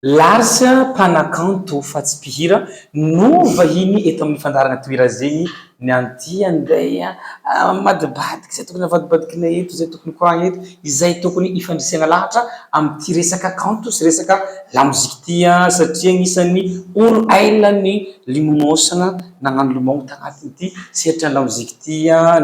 Larsa mpanakanto fa tsy mpihira no vahiny eto amin'ny fandarana toira zegny ny anty anday madibadiky zay tokony avadibadikina eto zay tokony koragna eto izay tokony ifandrisana lahatra amin'ity resaka kanto sy resaka lamoziky ty satria agnisan'ny olo ailany limonosana nagnano limomo tagnatin'ity sehatra lamoziky ty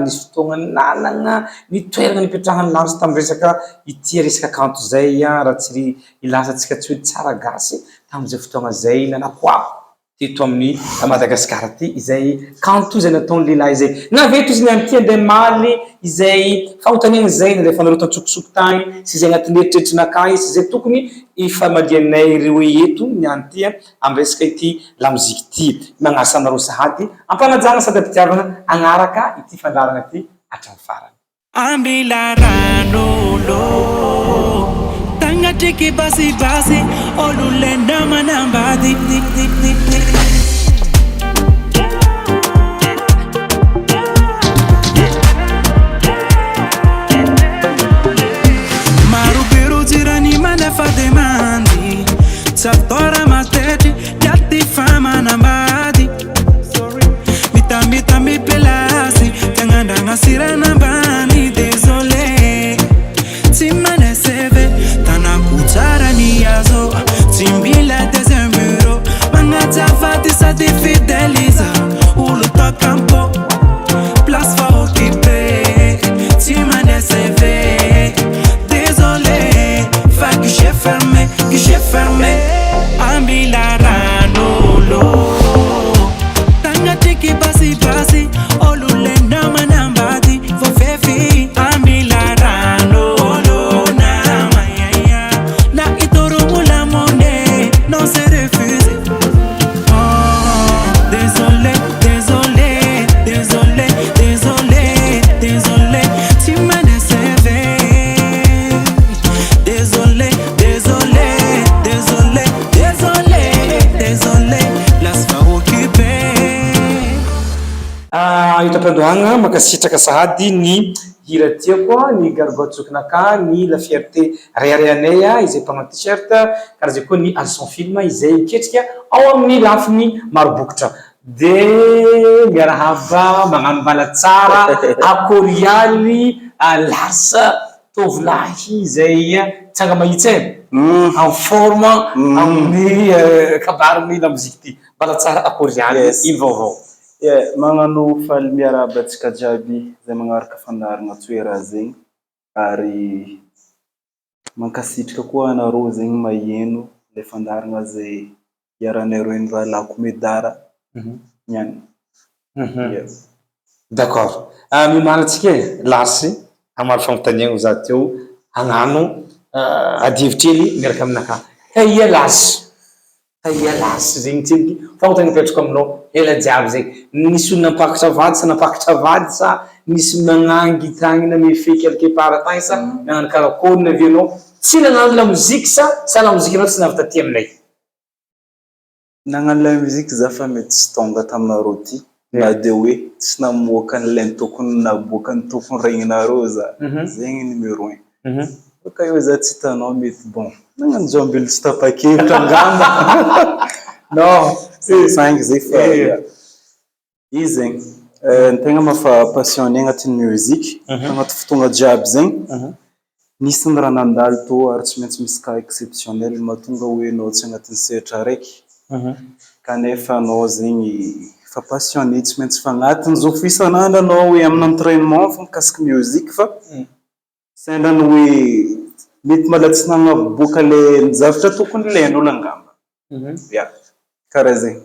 nisy fotoagnany nanagna ny toerana nipetrahany larsa tamin'ny resaka ity resaka kanto zay raha tsy ilasantsika tsy hoe tsara gasy tamin'izay fotoagna zay nanakoaho teto amin'ny Madagasikara ty izay kanto izay nataon'ny lehilahy izay naveto izy nianty andeha maly izay fanontaniana zay na fanoratan-tsokosoko tany sy izay agnatin'ny eritreritrinakahy sy izay tokony ifamalianay reo eto nianty amin'ny resaka ity lamoziky ty magnasa anareo sahady ampanajana sady ampitiavana agnaraka ity fandarana ty hatramin'ny farany. Ambilaranolo Tangatiki basi basi Olulenda manambadi Marubiru jirani manafa demandi Satora mateti Jati fama nambadi Mita mi pelasi Tanganda ngasira nambani Désolé Timane seve Tana kuchara ni yazo Timbila dezemburo Mangata fati sa ti fideliza Uluta campo Place fa occupé Timane seve Désolé Fa guichet fermé Ambilarano lo Tanga tiki basi basi Olulenda manambadi Fofefi Ambilarano lo na mayaya Na itoro mula monde Non se refuse Désolé Tu m'as décevé Désolé Place va occuper Itapandohagna makasitraka sahady ny hira tiako ny gargotsokinaka ny la fierté reharehanay izay mpanao t-shirt karaha zay koa ny alson film izay miketrika ao amin'ny lafiny marobokitra de miarahaba magnano mbalatsara akorialy larsa tovolahy izay tsanga mahitsy en forme amin'ny kabariny lamoziky ty mbalatsara akorialy iny vaovao. Magnano faly miarahaba antsika jiaby zay magnaraka fandarana toera zegny ary mankasitraka koa anareo zegny maheno le fandarana zay iaranareo iny rahalako medara niany. D'accord. Mimanatsika larsy amaro fanontaniana za teo hagnano adivitrely miaraka aminaka. Taia lasy zegny tseniky fanontaniana petraka aminao ela jiaby zegny. Nisy olo napakatra vady sa nisy magnangy tagny na mefeky quelque part tagny sa nagnano karakôry na avianao tsy nagnano lamoziky sa lamoziky anao tsy navy taty aminay. Nagnano la musique za fa mety tsy tonga taminareo ty na de hoe tsy namoaka an'ilay tokony naboaka ny tokony regninareo za zegny numéro 1. Baka eo za tsy hitanao mety bon nagnano jambily tsy tapa-kevitra angamba non cinq zay fa izy zegny ny tegna mafa passionné agnatin'ny musique agnaty fotoagna jiaby zegny nisy ny raha nandalo tô ary tsy maintsy misy cas exceptionnel mahatonga hoe anao tsy agnatin'ny sehatra araiky kanefa anao zegny fa passionné tsy maintsy fa agnatin'ny zao isan'andro anao hoe amin'ny entraînement fa mikasiky musique fa sendrany hoe mety malatsy nagnaboaka le zavatra tokony ilain'olo angamba. Karaha zegny.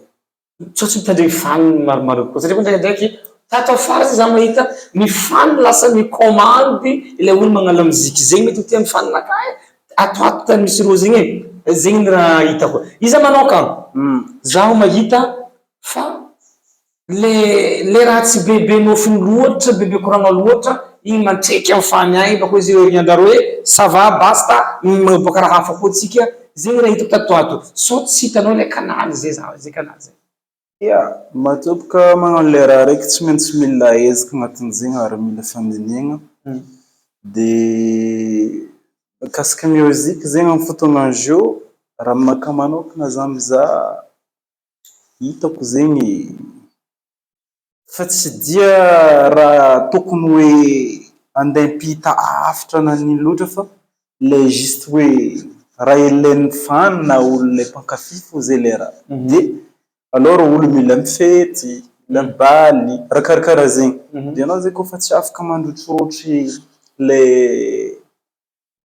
Tsotsy mitandregny fan maromaro koa satria ndraikindraiky tato afara za mahita ny fan lasa mikomandy ilay olo magnano lamoziky zegny mety ho tia mifaninakahy ato tany misy rô zegny zegny ny raha hitako. Iza manokana zaho mahita fa le raha tsy bebe nofiny loatra bebe koragna loatra igny mantreky amin'ny fany agny bako izy herinandaro hoe ça va basta maboaka raha hafa koa tsika zegny raha hitako tato so tsy hitanao le canal zay za zay canal zay. Matobaka magnano le raha raiky tsy maintsy mila ezaka agnatin'izegny ary mila faminiagna de mikasiky musique zegny amin'ny fotoagna jeu raha aminakahy manokana za mizaha hitako zegny fa tsy dia raha tokony hoe andeha himpita hafitra na nino loatra fa le juste hoe raha ilain'ny fan na olona mpankafy fo zay le raha. De alors olo mila mifety, mila mibaly, raha karakaraha zegny. De anao zegny kofa tsy afaka mandrotsirotsy le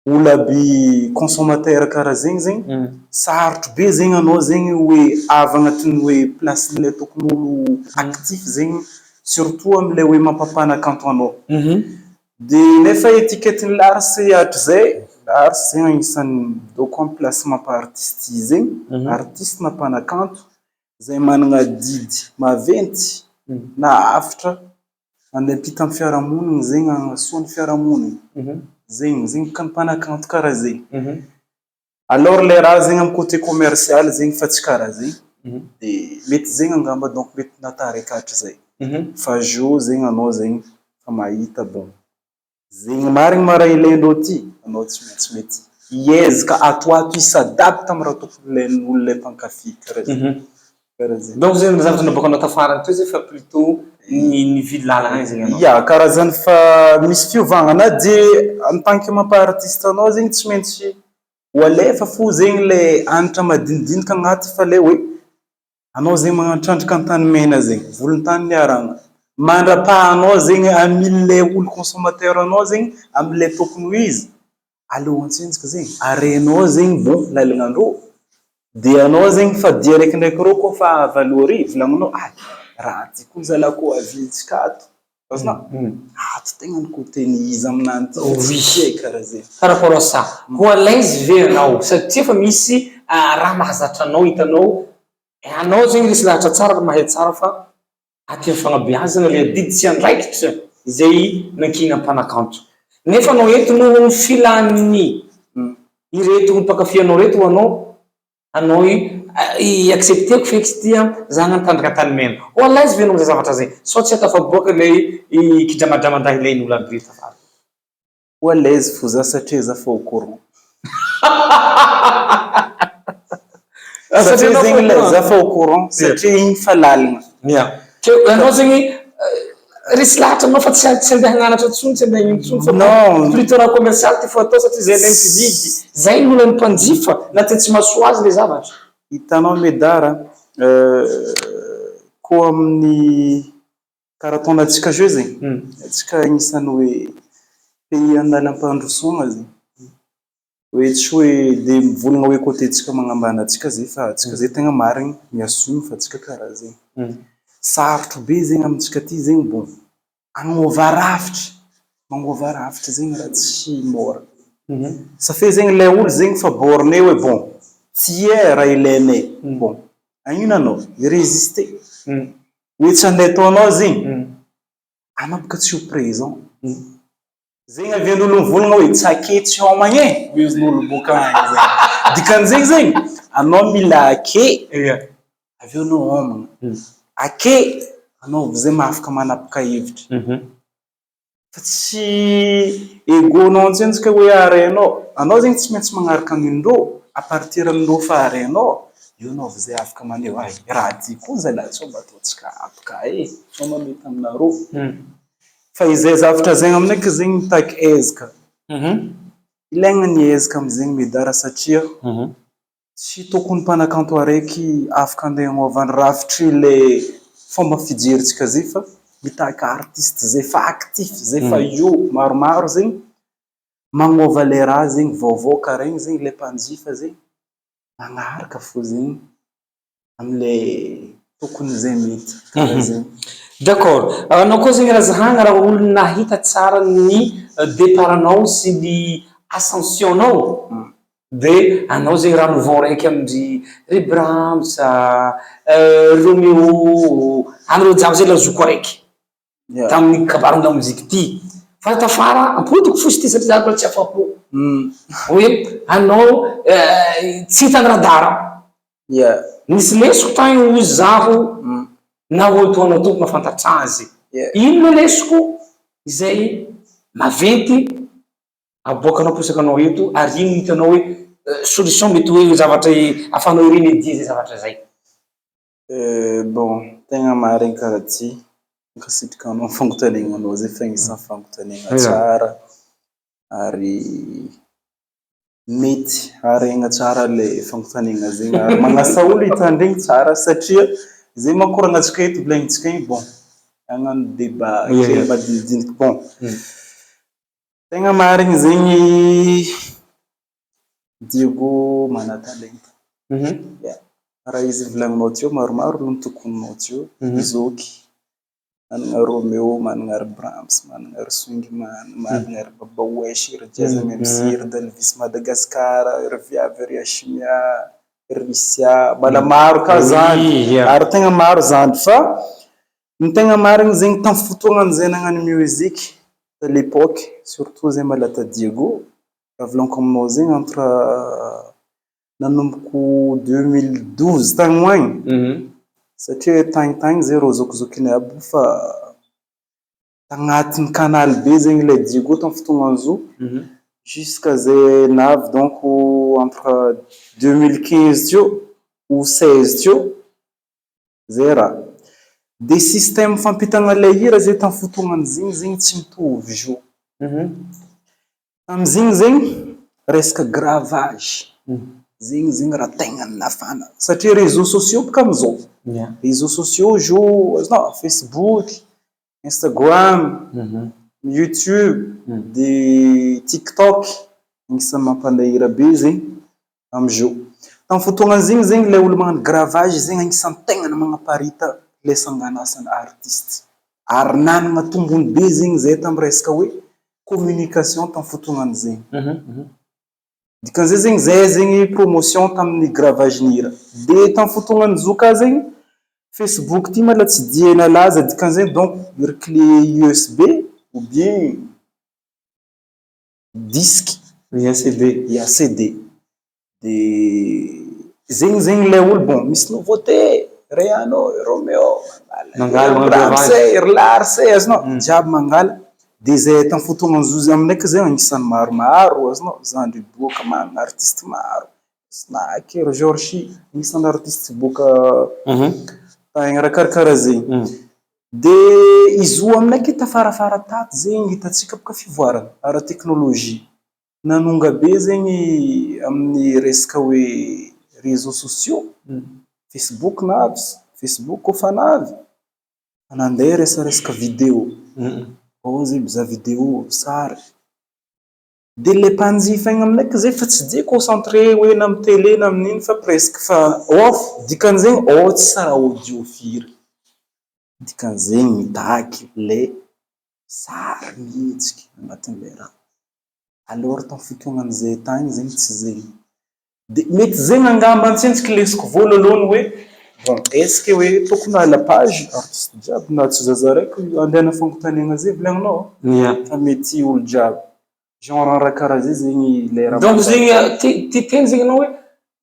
olo aby consommateur karaha zegny sarotro be zegny anao zegny hoe avy agnatin'ny hoe place-le tokony olo actif zegny surtout am'le hoe mampapanakanto anao. De nefa étiquette-ny larsy hatrizay, larsy zegny agnisan'ny doko amy place mampa-artisty zegny, artiste na mpanakanto zay managna didy maventy na hafitra andeha hiampita amy fiarahamonigny zegny agnasoan'ny fiarahamonigny. Zegny ka mpanakanto karaha zegny. Alors le raha zegny amy côté commercial zegny fa tsy karaha zegny. De mety zegny angamba donc mety nataraiky hatrizay. Fa jo zegny anao zegny fa mahita bon. Zegny marigny ma raha ilaindreo ty, anao tsy maintsy mety hiezaka ato hisadapte amy raha tokony ilain'ny olona mpankafy karaha zegny. Karaha zegny. Donc zegny zavatra naboakanao tafarany teo zegny fa plutôt nividy lalagna zegny anao. Ya, karaha zany fa misy fiovagna na de en tant que mampa-artiste anao zegny tsy maintsy ho alefa fo zegny le hanitra madinidinika agnaty fa le hoe anao zegny magnatrandraka an-tany mena zegny, volon-tany niarahana. Mandra-pahanao zegny amile olo consommateur anao zegny amile tokony ho izy. Aleo antsenjika zegny, arenao zegny bon lalagnandreo. De anao zegny fa dia raikindraiky reo koa fa avy aloha ary volagninao raha ty koa zalako avidsika ato. Ato tegna ny côté-ny izy aminany ty karaha zegny. Par rapport à ça, ho à l'aise ve anao satria fa misy raha mahazatra anao hitanao anao zegny resy lahatra tsara mahay tsara fa aty amin'ny fagnabeazana le didy tsy andraikitra zay nankina mpanakanto. Nefa anao eto no filan'ny ireto mpankafy anao reto anao i accepteko feky ty za hagnatandrika tany mena. Ho à l'aise ve anao zay zavatra zay? Sao tsy atafaboaka le kidramadramandraha ilain'olo aby reto afara. Ho à l'aise fo za satria za fa au courant. Satria zegny le za fa au courant satria igny fa lalina. Anao zegny resy lahatra anao fa tsy andeha hagnanatra tsony, tsy andeha ino tsony fa plutôt raha commercial ty fo atao satria zay ilain'ny mpividy. Zay no olany mpanjifa na tsy mahasoa azy le zavatra. Hitanao medara koa amin'ny karaha taonantsika zao zegny. Atsika agnisan'ny hoe pays andalam-pandrosoana zegny. Hoe tsy hoe de mivolagna hoe côté-tsika magnambana atsika zay fa atsika zay tegna marigny miassume fa atsika karaha zegny. Sarotro be zegny amintsika ty zegny bon. Agnova rafitra zegny raha tsy mora. Safe zegny le olo zegny fa borné hoe bon tia raha ilainay. Bon, agnino anao? Irésister. Hoe tsy andeha ataonao zegny. Anao boka tsy ho présent. Zegny avian'olo mivolagna hoe tsy ake tsy homagna e. Hoezin'olo boka agny zegny. Dikan'izegny zegny anao mila ake aveo anao homagna. Ake anao zay mahafaka manapaka hevitra. Fa tsy ego-nao antsenjika hoe arenao. Anao zegny tsy maintsy magnaraka anindreo. À partir amindreo fa arenao, io anao zay afaka maneho raha ty koa zalahy tsao mba ataotsika ato ka e. Sao mamety aminareo. Fa izay zavatra zegny aminay zegny mitaky ezaka. Ilaigna ny ezaka am'zegny medara satria tsy tokony mpanakanto araiky afaka andeha agnaovany rafitry le fomba fijeritsika zay fa mitaky artiste zay fa actif, zay fa io maromaro zegny magnova le raha zegny vaovao karaha igny zegny le mpanjifa zegny magnaraka fo zegny am'le tokony zay mety karaha zegny. D'accord. Anao koa zegny raha zahagna raha olo nahita tsara ny départanao sy ny ascensionnao. De anao zegny raha mouvement raiky amindry Brahms, Roméo, anareo jiaby zay lazoko araiky. Tamin'ny kabaronga moziky ty. Fa tafara ampodiko fosy ty satria za tsy afapo. Hoe anao tsy hitany radara. Nisy lesoko tagny ho zaho na ho toanao tompo mahafantatra azy. Ino le lesoko izay maventy aboakanao posakanao eto ary ino hitanao hoe solution mety hoe zavatra ahafahanao remédier zay zavatra zay? Bon, tegna marigny karaha ty. Mikasitrika anao fangontanianao zay fa agnisan'ny fangontaniana tsara ary mety haregna tsara le fangontaniana zegny ary magnasa olo hitandregny tsara satria zay manko ragnantsika eto volagnitsika igny bon hagnano débat kely madinidiniky bon. Tegna marigny zegny Diego mana-talenta. Raha izy volagninao teo maromaro olo notokoninao teo zoky. Managna Romeo, managna ry Brahms, managna ry Swingman, managna ry Baba Wesh, ry Jazz MC, ry Delvis Madagascar, ry Viavy ry Ashimia, ry Risia, mbala maro ka zany ary tegna maro zany fa ny tegna marigny zegny tamin'ny fotoagnany zay nagnano musique de l'époque surtout zay malata Diego raha volagniko aminao zegny entre nanomboko 2012 tagny moagny satria tagny zay rô zokizokiny aby fa tagnatin'ny canal be zegny le Diego tamin'ny fotoagnany zo jusqu'à zay navy donc entre 2015 teo ou 16 teo zay raha de système fampitagna le hira zay tamin'ny fotoagnany zegny tsy mitovy zo. Amizigny zegny resaka gravage zegny raha tegna nafana satria réseaux sociaux boka amizao réseaux sociaux zo azonao Facebook, Instagram, YouTube, de TikTok agnisan'ny mampandray hira be zegny amizao. Tamin'ny fotoagnany zegny le olo magnano gravage zegny agnisan'ny tegna magnaparita le sanganasana artiste ary nanagna tombony be zegny zay tamin'ny resaka hoe communication tamin'ny fotoagnany zegny. Dikan'izay zegny zay zegny promotion tamin'ny gravage-ny hira. De tamin'ny fotoagnany zo ka zegny Facebook ty mala tsy dia nalaza dikan'izay donc ry clé USB ou bien disque ya CD. De zegny le olo bon misy nouveauté Riano, Romeo, Brahms, ry Lars azonao jiaby mangala. De zay tamin'ny fotoagnany zo aminay zay agnisan'ny maromaro azonao Zandry boka managna artiste maro Snack, ry Georgie agnisan'ny artiste boka tagny raha zegny. De izy io aminay tafarafara tato zegny hitatsika boka fivoarana ara teknôlôjia nanonga be zegny amin'ny resaka hoe réseaux sociaux. Facebook navy, Facebook kofa navy nandeha resaka vidéo zay mizaha vidéo sary de le mpanjifa igny aminay zay fa tsy de concentré hoe na amin'ny télé na amin'iny fa presque fa off dikan'izegny tsy sara audio firy dikan'izegny mitaky le sary mihetsiky agnatin'le raha alors tamin'ny fotoagnany zay tagny zegny tsy zegny. De mety zegny angamba antsentsika lesiko voalohany hoe bon est-ce que hoe tokony ala page artiste jiaby na tsy zaza raiky andehana fangontaniana zay volagninao fa mety olo jiaby genre raha karaha zay zegny le raha. Donc zegny teny zegny anao hoe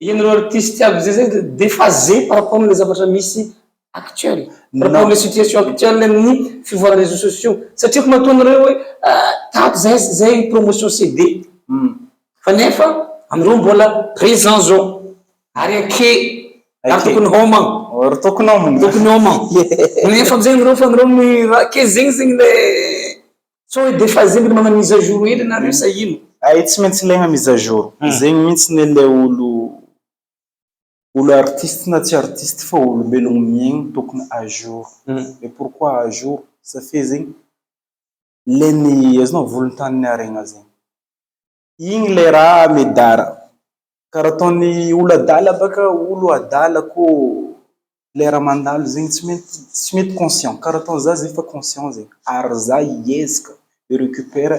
ino artiste aby zay déphasé par rapport am'le zavatra misy actuel par rapport am'le situation actuelle amin'ny fivoarana réseaux sociaux satria ko matoanareo hoe tato zay promotion CD fa nefa amindreo mbola présent zao ary ake ary tokony homagna tokony homagna nefa amizay amindreo fa amindreo ake zegny le so hoe déphasé mbola magnano mise à jour hely nareo sa ino? Tsy maintsy ilaigna mise à jour zegny mihitsy le olo artiste na tsy artiste fa olombelogno miaigny tokony à jour. Et pourquoi à jour? Ça fait zegny leny azonao volon-tany niaregna zegny igny le raha medara karaha ataony olo adala baka olo adala ko le raha mandalo zegny tsy mety conscient karaha ataony za zay fa conscient zegny ary za iezaka récupère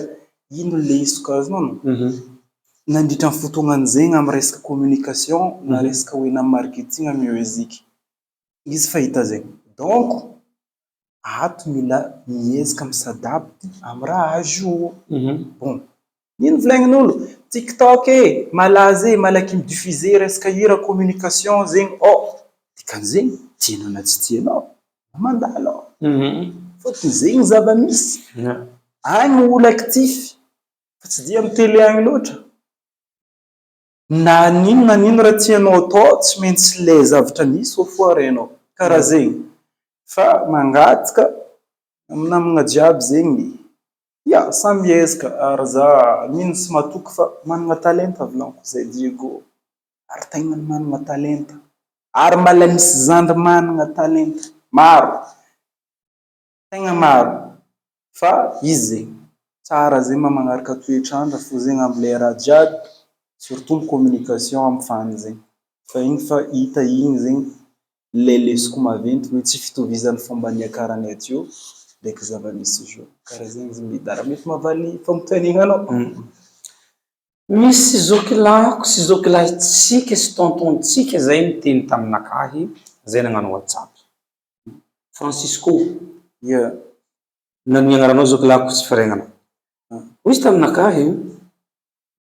ino le isoko azonao nandritra ny fotoagnany zegny amin'ny resaka communication na resaka hoe na marketing amin'ny musique izy fahita zegny donc ato mila miezaka misadapty amin'ny raha ajour. Bon ino volagnin'olo TikTok malaza malaky midiffuser resaka hira communication zegny dikan'izegny tianao na tsy tianao mandalo fôtony zegny zava-misy agny olo actif fa tsy dia amin'ny télé agny loatra. na nino raha tianao atao tsy maintsy le zavatra nisy au foire anao karaha zegny fa mangataka namagna jiaby zegny ya samy ezaka ary za nino tsy matoky fa managna talenta volaniko zay Diego ary tegna managna talenta ary mala misy zandry managna talenta maro tegna maro fa izy zegny tsara zegny magnaraka toetrandra fo zegny am'le raha jiaby surtout ny communication am'fany zegny fa igny fa hita igny zegny le lesoko maventy hoe tsy fitovizan'ny fomba niakarany atio ndraiky zava-misy izy io karaha zegny izy midara mety mavaly famotanigna anao. Misy zokilahiko sy zokilahitsika sy tontontsika zay miteny taminakahy zay nagnano WhatsApp. Francisco, Yeah. naniagnaranao zokilahiko tsy firegnana. Izy taminakahy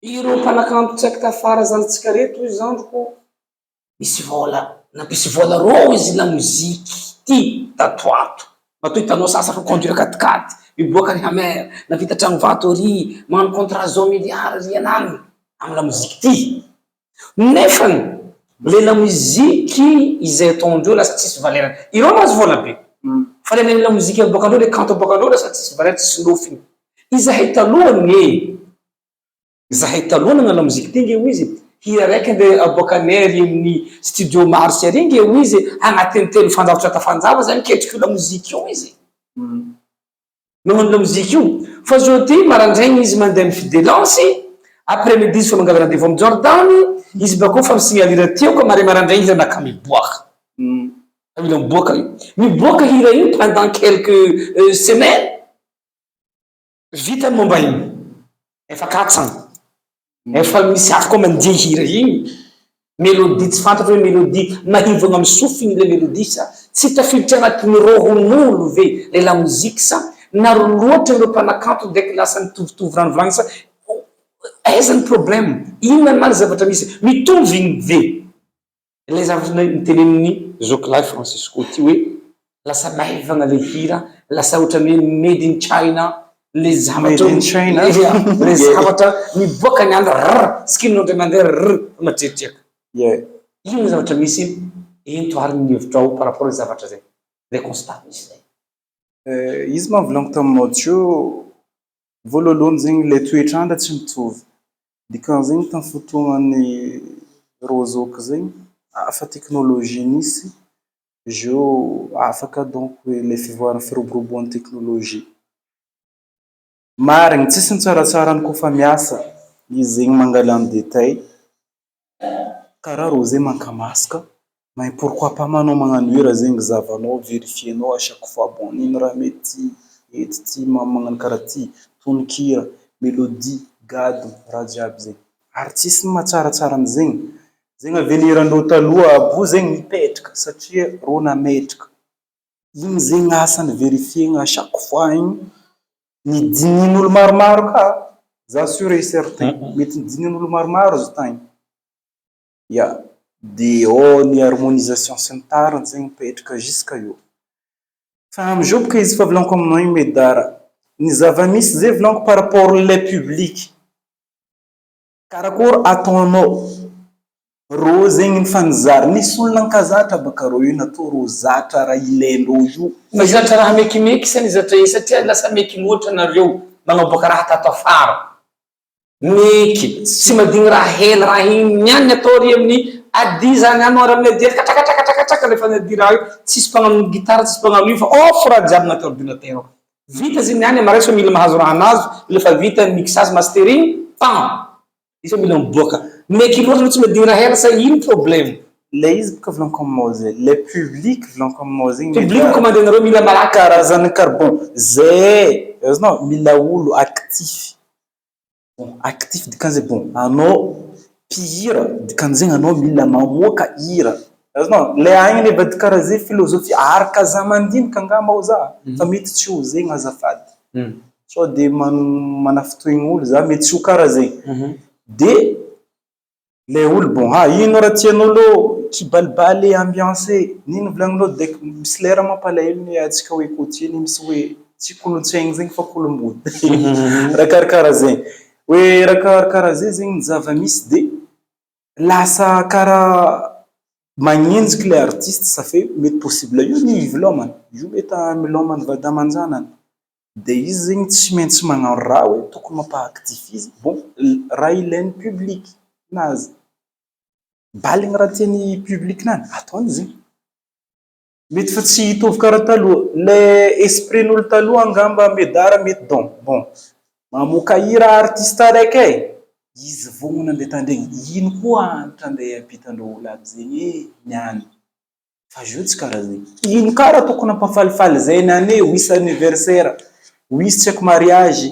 ireo mpanakanto tsy aiky tafara zantsika reto izy androko misy vola nampisy vola rô izy la moziky ty tatoato matoa hitanao sasako conduire katikaty miboaka ny hamera navita tragno vato ry magnano contrat zao milliard ry anany amy la moziky ty nefany le la moziky izay ataondreo lasa tsisy valerany ireo mahazo vola be fa le neny la moziky aboakandreo le kanto aboakandreo lasa tsisy valerany tsisy nofiny izahay talohany izahay talohany na la moziky ty nge izy hira raiky nde aboakanery amin'ny studio marche ry nge izy agnatin'ny telo fanjavatra tafanjava zay miketriky la moziky io izy magnano la moziky io fa zao ty marandraigny izy mandeha mifidelance après midi izy fa mangala rendez-vous amy Jordan izy bakao fa misignalir teo ka mare marandraigny izy anaka miboaka mila miboaka io miboaka hira io pendant quelques semaines vita momba igny efa 400 efa misy afaka mandia hira igny mélodie tsy fantatro hoe mélodie mahivagna amy sofiny le mélodie sa tsy tafiditra agnatin'ny rohon'olo ve le la moziky sa naro loatra ireo mpanakanto ndraiky lasa mitovitovy rano volagny sa aiza ny problème inona mary zavatra misy mitovy igny ve le zavatra mitenenin'ny zokilahy Francisco ty hoe lasa mahivagna le hira lasa ohatrany hoe made in China le zavatra le zavatra miboaka ny andro skino ndray mandeha matretriaka ino zavatra misy entoariny ny hevitra ao par rapport zavatra zay le constat misy zay izy mahavolagno taminao tio voalohany zegny le toetrandra tsy mitovy dikan'zegny tamin'ny fotoanany rozoky zegny afa teknôlôjia nisy izy io afaka donc le fivoarana firoboroboan'ny teknôlôjia marigny tsisy ny tsaratsarany kofa miasa izy zegny mangala amin'ny détail karaha rô zay mankamasika mais pourquoi pas manao magnano io raha zegny zavanao vérifienao à chaque fois bon nino raha mety ety ty magnano karaha ty tononkira mélodie gado raha jiaby zegny ary tsisy mahatsaratsara am'zegny zegny avenirandreo taloha abo zegny mipetraka satria rô nametraka igny zegny asany vérifiena à chaque fois igny nidinin'olo maromaro ka za sûr et certain mety nidinin'olo maromaro zo tagny ya de ao ny harmonisation sy ny tariny zegny mipetraka jusqu'à io fa am'izao boka izy fa volaniko aminao igny medara ny zava-misy zay volaniko par rapport le public karakory ataonao rô zegny ny fanizary nisy olona ankazatra baka rô io natao rô zatra raha ilaindreo io nizatra raha mekimeky sa nizatra io satria lasa meky loatra nareo magnaboaka raha tato afara meky tsy madigny raha hely raha igny niany atao ry amin'ny adi zany ano aramin'ny dia katrakatrakatrakatraka rehefa nadi raha io tsisy mpagnano gitara tsisy mpagnano io fa offre raha jiaby agnaty ordinateur vita zay niany amaraky fa mila mahazo raha anazy lefa vita mixage mastering izy fa mila miboaka meky loatra tsy madigny raha hely sa ino problème le izy boka volaniko aminao zay le public volaniko aminao zegny public commandé-nareo mila malaky karazany carbon zay azonao mila olo actif bon actif dikan'zay bon anao mpihira dikan'zegny anao mila mamoaka hira azonao le agny nefa dikaraha zay filôzofia araka za mandinika angamba ao za fa mety tsy ho zegny azafady sao de manafotoigny olo za mety tsy ho karaha zegny de le olo bon ino raha tian'olo kibalibaly ambiancé nino volagninao de misy lera mampalahelo ny atsika hoe côtier misy hoe tsy kolontsaigny zegny fa kolombody raha karakaraha zegny hoe raha karakaraha zay zegny ny zava-misy de lasa karaha magnenjiky le artiste ça fait mety possible io ny vilomany io mety milomany vady aman-janany de izy zegny tsy maintsy magnano raha hoe tokony mampaactif izy bon raha ilainy public nazy baligny raha tiany public nany ataony zegny mety fa tsy hitovy karaha taloha le esprit-n'olo taloha angamba medara mety don bon mamoaka hira artiste araiky izy vognona andeha tandregny ino koa antitra andeha ampitandreo olo aby zegny niany fa io tsy karaha zegny ino karaha tokony ampafalifaly zay niany ho isy anniversaire ho isy tsy haiko mariage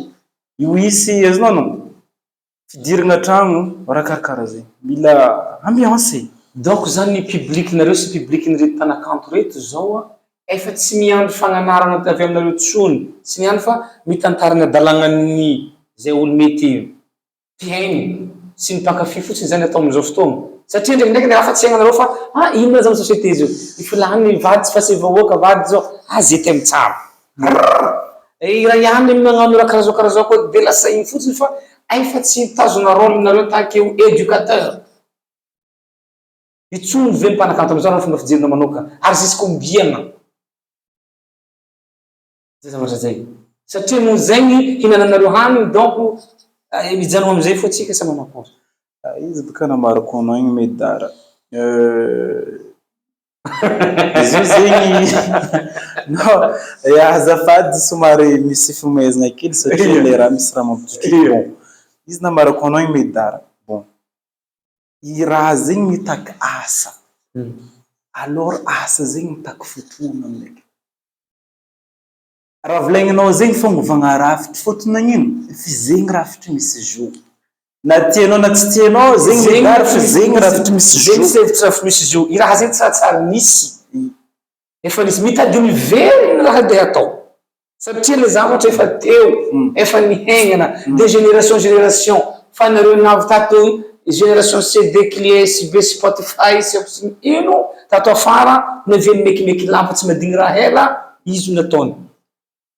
ho isy azonao fidirana tragno raha karakaraha zegny mila ambiance donc zany public nareo sy public nyreto tanakanto reto zao efa tsy miandro fagnanarana avy aminareo tsony tsy miandro fa mitantarana dalagnan'ny zay olo mety piainy sy ny mpankafy fotsiny zany atao amizao fotoagna satria ndraikindraiky raha fa tsy aignanareo fa ino zany société zio ifilany vady tsy fasy vahoaka vady zao zety amy tsara raha ihany magnano raha karaha zao koa de lasa igny fotsiny fa efa tsy tazona rôle nareo tahakeo éducateur itsony ve mipanakanto amizao raha fomba fijerina manoka ary jusqu'ombiana zay zavatra zay satria mo zegny hinananareo haniny donc mijanona amizay fo atsika sa manakory izy baka namarako anao igny medara izy io zegny no azafady somary misy fimezana kely satria le raha misy raha mampitotry bon izy namarako anao igny medara bon i raha zegny mitaky asa alors asa zegny mitaky fotoana aminay raha volagninao zegny fangovagna rafitry fôtonagnino fi zegny rafitry misy zo na tianao na tsy tianao zegny medara fa zegny rafitry misy zo zegny sevitry rafitry misy zo i raha zegny tsaratsara nisy efa nisy mitady miveriny raha de atao satria le zavatra efa teo efa nihegnana de génération fa nareo navy tato génération CD clé USB Spotify sy ino tato afara naveny mekimeky lampa tsy madigny raha hela izy nataony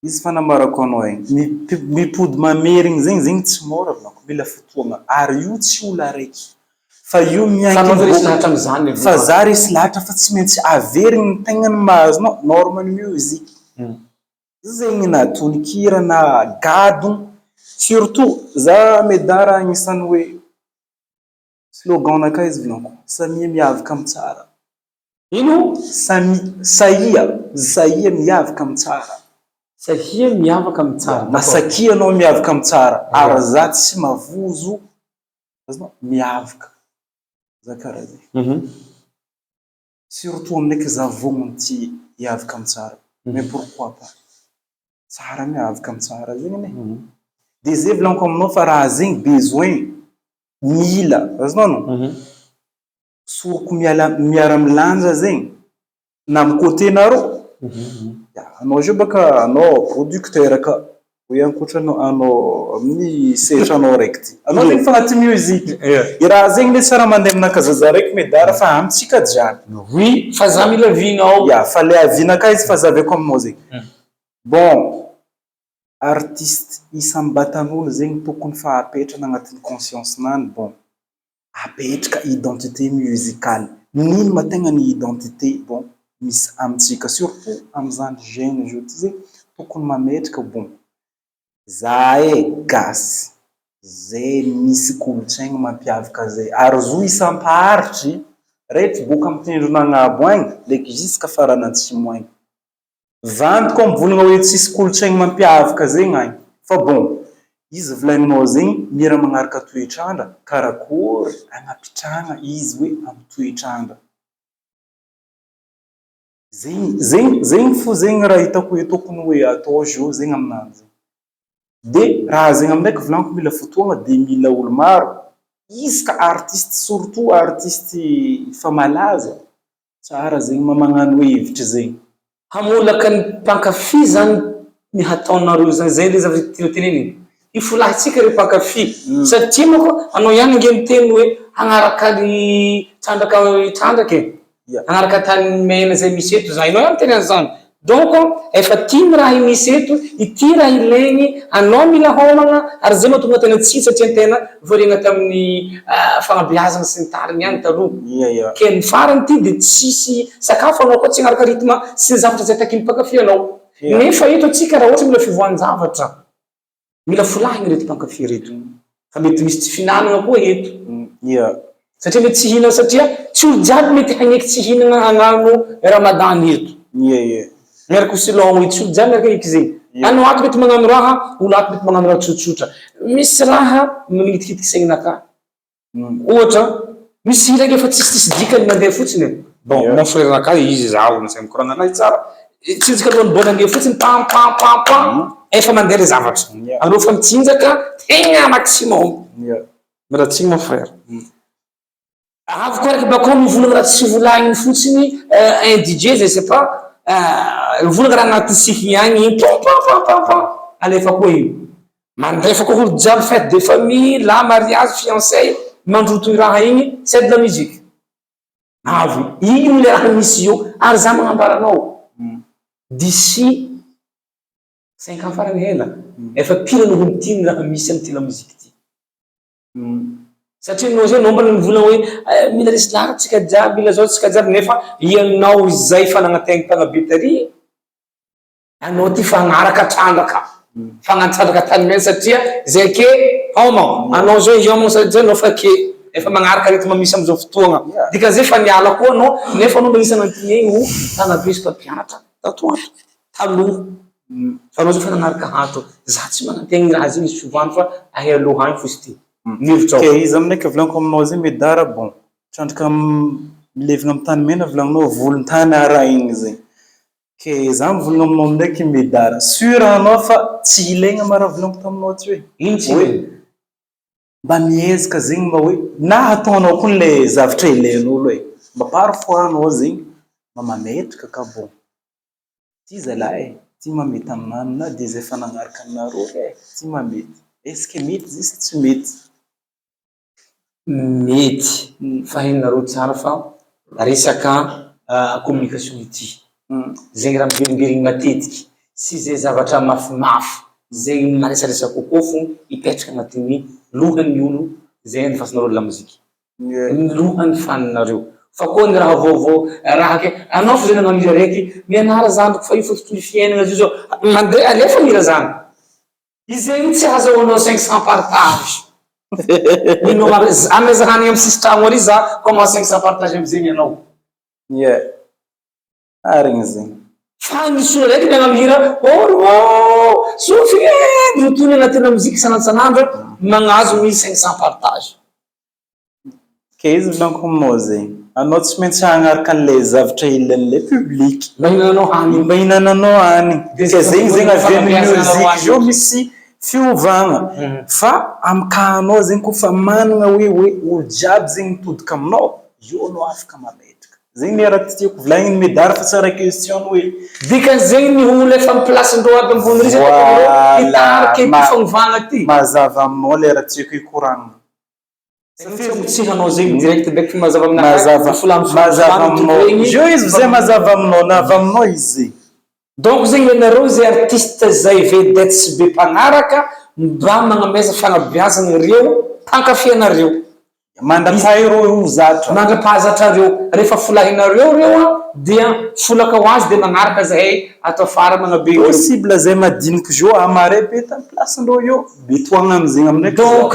izy fa namarako anao igny mipody mamerigny zegny tsy mora bako mila fotoagna ary io tsy olo araiky fa io mianky fa za resy lahatra fa tsy maintsy averigny ny tegnany mahazonao normal music zegny na tonikira na gado surtout za medara agnisan'ny hoe slogan naka izy vilanko samia miavaka amy tsara ino saia miavaka amy tsara sahia miavaka amy tsara masakia anao miavaka amy tsara ary za tsy mavozo azonao miavaka za karaha zegny surtout aminaiky za vognony ty hiavaka amy tsara mais pourquoi pas tsara miavaka amy tsara zegny ne de zay vilanko aminao fa raha zegny besoin mila azonao soroko miara-milanja zegny na amy côté nareo anao zio baka anao producteur ka ho ankoatranao anao amin'ny sehatra anao raiky ty anao zegny fagnaty musique i raha zegny le tsara mandeha aminakazaza raiky medara fa amitsika jiaby oui fa za mila vinao fa le avinaka izy fa zaveko aminao zegny bon artiste isambatan'olo zegny tokony fa apetrana agnatin'ny conscience nany bon apetraka identité musicale nino mategna ny identité bon misy amitsika surtout amizany jeune zao ty zegny tokony mametraka bon za gasy zay misy kolontsaigny mampiavaka zay ary zo isampaharitry rehetra boka amy tendrona agnabo agny leky jusqu'à farany antsimo agny vantoko amy volagna hoe tsisy kolontsaigny mampiavaka zegny agny fa bon izy volagninao zegny mira magnaraka toetrandra karakory agnapitrahagna izy hoe amy toetrandra zegny fo zegny raha hitako hoe tokony hoe atao zio zegny aminanjy de raha zegny amindraiky volaniko mila fotoagna de mila olo maro izy ka artiste surtout artiste fa malaza tsara zegny magnano hevitry zegny hamolaka ny mpankafy zany ny hataonareo zay le zavatra tianao teneniny ifolahintsika re mpankafy satria moko anao ihany nge miteny hoe hagnaraka ny trandraka trandraky hagnaraka tany mena zay misy eto zany anao ihany teny an'izany donc efa tiany raha misy eto ity raha ilaigny anao mila homagna ary zay mahatonga tena tsy satria tena voaregna tamin'ny fanabeazana sy ny tariny ihany taloha ke ny farany ty de tsisy sakafo anao koa tsy agnaraka rythme sy ny zavatra zay takiny mpankafy anao nefa eto atsika raha ohatra mila fivoahan-javatra mila folahigny reto mpankafy reto fa mety misy tsy finanagna koa eto satria mety tsy hinana satria tsy olo jiaby mety hagneky tsy hinana hagnano ramadan eto miaraka osilon ety tsy olo jiaby miaraka eky zegny anao ato mety magnano raha olo ato mety magnano raha tsotsotra misy raha manitikitiky saigninaka ohatra misy hira efa tsisy dikany mandeha fotsiny bon mon frère naka izy zaho nasay mikoragna anazy tsara tsinjaka alohan'ny bona andeha fotsiny pam efa mandeha le zavatra anao fa mitsinjaka tegna maximum merci mon frère avy koa raiky bakao mivolagna raha tsy volagny fotsiny un DJ je sais pas volagna raha agnaty sihiny agny alefa koa io mandefa koa olo jiaby fête de famille la mariage fiançailles mandroto raha igny c'est de la musique avy igny le raha misy io ary za magnambaranao d'ici 5 ans farany hela efa pila noho mitiny raha misy amty la musique ty satria nao zay nombana mivolagna hoe mila resy lara tsika jiaby mila zao tsika jiaby nefa ianao izay fanagnategna tanabetery anao ty fagnaraka trandraka fagnatrandraka tany mena satria zay ke homa anao zao iomagna satria anao fa ke efa magnaraka rythme misy amizao fotoagna dikan'izay fa niala koa anao nefa anao mba isy anantinegny ho tanabe sy mpampianatra tatoato taloha fa anao zao fa nagnaraka hato za tsy manantegny raha zay misy fivoany fa ahay aloha any fosy ty ke izy aminay ka volaniko aminao zay medara bon trandraka milevina amy tany mena volagninao volon-tany araha igny zegny ke za mivolagna aminao ndraiky medara sûr anao fa tsy ilaigna maraha volaniko taminao ty hoe ino tsy hoe mba miezaka zegny mba hoe na ataonao koa le zavatra ilain'olo hoe mba parfois anao zegny mba mametraka ka bon ty zalahy ty mamety aminany na de zay fa nagnaraka aminareo ty mamety est-ce que mety zay sy tsy mety mety fa hainareo tsara fa resaka communication ity zegny raha miverimberigny matetiky sy zay zavatra mafimafy zegny maresaresaky kokoa fo hipetraka agnatin'ny lohan'ny olo zay ny fasinareo la musique ny lohan'ny faninareo fa koa ny raha vaovao raha ke anao fa zay nagnano hira raiky mianara zandriko fa io fa tontolo fiainana zio zao mandeha alefa mira zany izy zegny tsy azahoanao 500 partage ino amezahany amy sistragno ary za comment 500 partage amizegny anao arigny zegny fa misy olo raiky miagnano hira sofy rotony agnatina mozika sanantsanandro magnazo 1500 partage ke izy volaniko aminao zegny anao tsy maintsy hagnaraka an'le zavatra ilan'le public mba hinananao hany mba hinananao hany ke zegny zegny avian'ny musique zio misy fiovagna fa amy kahanao zegny kofa managna hoe olo jiaby zegny mitodika aminao io anao afaka mametraka zegny le raha tiako volagniny medara fa tsara question hoe dikan'zegny ny olo efa amy placendreo aby ambony ry itariky ty fagnovagna ty mazava aminao le raha tiako hikoragnina tsy hanao zegny direct beky fa mazava mazava aminao io izy zay mazava aminao na avy aminao izy zegny donc zegny ianareo zay artiste zay vedette sy be mpanaraka mba magnameza fanabeazana reo mpankafy mandrapaha ireo zatra mandrapahazatra reo rehefa folahinareo reo dia folaka ho azy de magnaraka zahay atao fara magnabe possible zay madiniky zio amare be tamy placendreo io betoagna amizegny aminay donc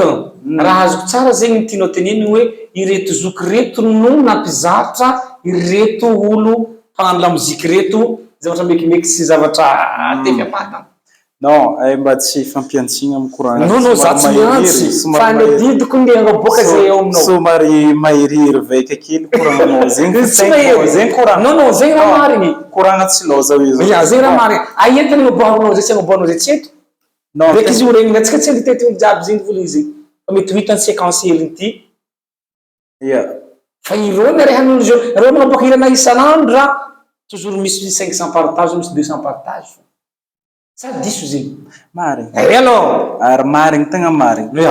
raha azoko tsara zegny ny tianao teneny hoe ireto zoky reto no nampizatra ireto olo mpagnano la mozika reto zavatra mekimeky sy zavatra tefy apatana non mba tsy fampiantsigna amy courant non za tsy miantsy fa le didiko ndeha agnaboaka zay eo aminao somary mahiriry vaika kely courant-nao zegny zegny courant non zegny raha marigny courant tsy loza izy zegny raha marigny aentana agnaboahanao zay tsy agnaboahanao zay tsy eto ndraiky izy io regny tsika tsy anditety olo jiaby zegny volagny zegny fa mety hitany séquence hely ty fa ireo miarehan'olo zio reo magnaboaka hirana isan'andro raha toujours misy 500 partage misy 200 partage sady diso zegny marigny alors ary marigny tegna marigny